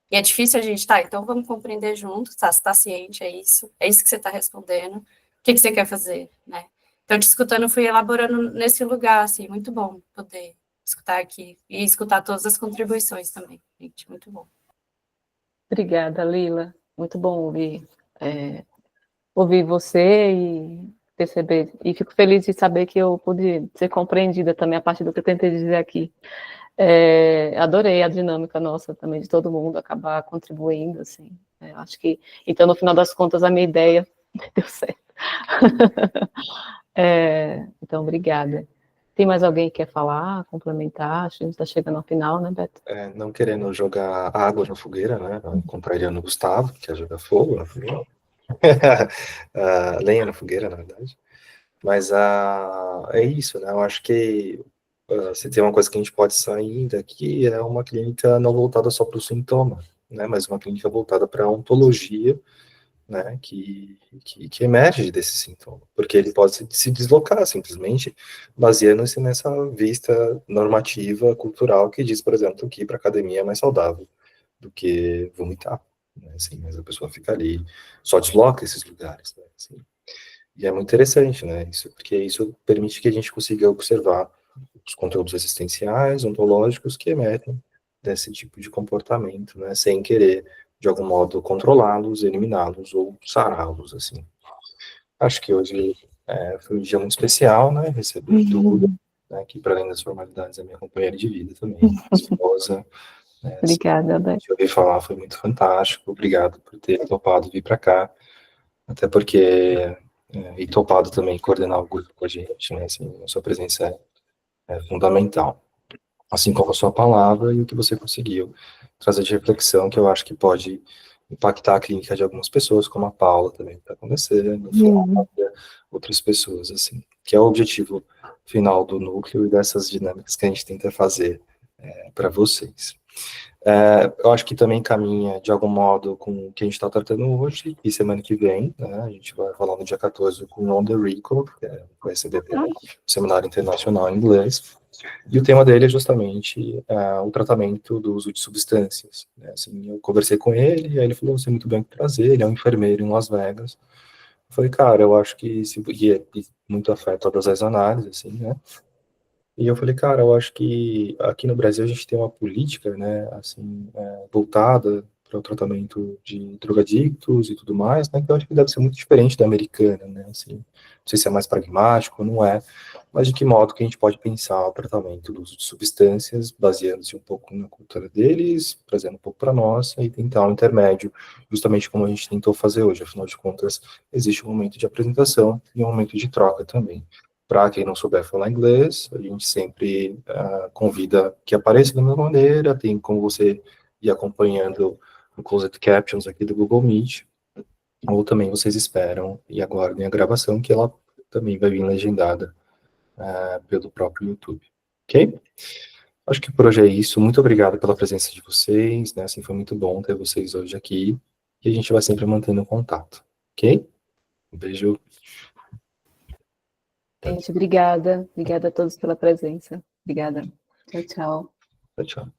E é difícil a gente, tá, então vamos compreender junto, tá, você está ciente, é isso que você está respondendo, o que você quer fazer, né? Então, te escutando, eu fui elaborando nesse lugar, assim, muito bom poder escutar aqui e escutar todas as contribuições também, gente, muito bom. Obrigada, Lila. Muito bom ouvir você e perceber. E fico feliz de saber que eu pude ser compreendida também a partir do que eu tentei dizer aqui. Adorei a dinâmica nossa também, de todo mundo acabar contribuindo, assim. Acho que, então, no final das contas, a minha ideia deu certo. Então, obrigada. Tem mais alguém que quer falar, complementar? Acho que a gente está chegando ao final, né, Beto? Não querendo jogar água na fogueira, né? Contrariando o Gustavo, que quer jogar fogo na fogueira. Lenha na fogueira, na verdade. Mas é isso, né? Eu acho que se tem uma coisa que a gente pode sair daqui, é uma clínica não voltada só para o sintoma, né? Mas uma clínica voltada para a ontologia, né? Que emerge desse sintoma. Porque ele pode se deslocar simplesmente baseando-se nessa vista normativa, cultural, que diz, por exemplo, que ir para academia é mais saudável do que vomitar, né? Assim, mas a pessoa fica ali, só desloca esses lugares, né? Assim, e é muito interessante, né? Isso, porque isso permite que a gente consiga observar os conteúdos existenciais, ontológicos que emergem desse tipo de comportamento, né? Sem querer, de algum modo, controlá-los, eliminá-los ou sará-los, assim. Acho que hoje foi um dia muito especial, né? Receber tudo, né? Que para além das formalidades é minha companheira de vida também, esposa. Obrigada, Beto. Que eu ouvi falar foi muito fantástico. Obrigado por ter topado vir para cá. Até porque e topado também coordenar o grupo com a gente, né? Assim, a sua presença é fundamental. Assim como a sua palavra e o que você conseguiu trazer de reflexão, que eu acho que pode impactar a clínica de algumas pessoas, como a Paula também está acontecendo, outras pessoas, assim, que é o objetivo final do núcleo e dessas dinâmicas que a gente tenta fazer para vocês. Eu acho que também caminha, de algum modo, com o que a gente está tratando hoje, e semana que vem, né, a gente vai falar no dia 14 com o On The Record, que vai ser o Seminário Internacional em Inglês, e o tema dele é justamente o tratamento do uso de substâncias. Né? Assim, eu conversei com ele, e aí ele falou, você muito bem que prazer, ele é um enfermeiro em Las Vegas. Eu falei, cara, eu acho que muito afeta todas as análises, assim, né? E eu falei, cara, eu acho que aqui no Brasil a gente tem uma política, né, assim, voltada para o tratamento de drogadictos e tudo mais, né, que eu acho que deve ser muito diferente da americana, né, assim, não sei se é mais pragmático, não é, mas de que modo que a gente pode pensar o tratamento do uso de substâncias, baseando-se um pouco na cultura deles, trazendo um pouco para nós, e tentar um intermédio, justamente como a gente tentou fazer hoje, afinal de contas, existe um momento de apresentação e um momento de troca também. Para quem não souber falar inglês, a gente sempre convida que apareça da mesma maneira, tem como você ir acompanhando o Closed Captions aqui do Google Meet, ou também vocês esperam e aguardem a gravação, que ela também vai vir legendada pelo próprio YouTube, ok? Acho que por hoje é isso, muito obrigado pela presença de vocês, né, assim, foi muito bom ter vocês hoje aqui, e a gente vai sempre mantendo contato, ok? Um beijo. Gente, obrigada. Obrigada a todos pela presença. Obrigada. Tchau, tchau. Tchau, tchau.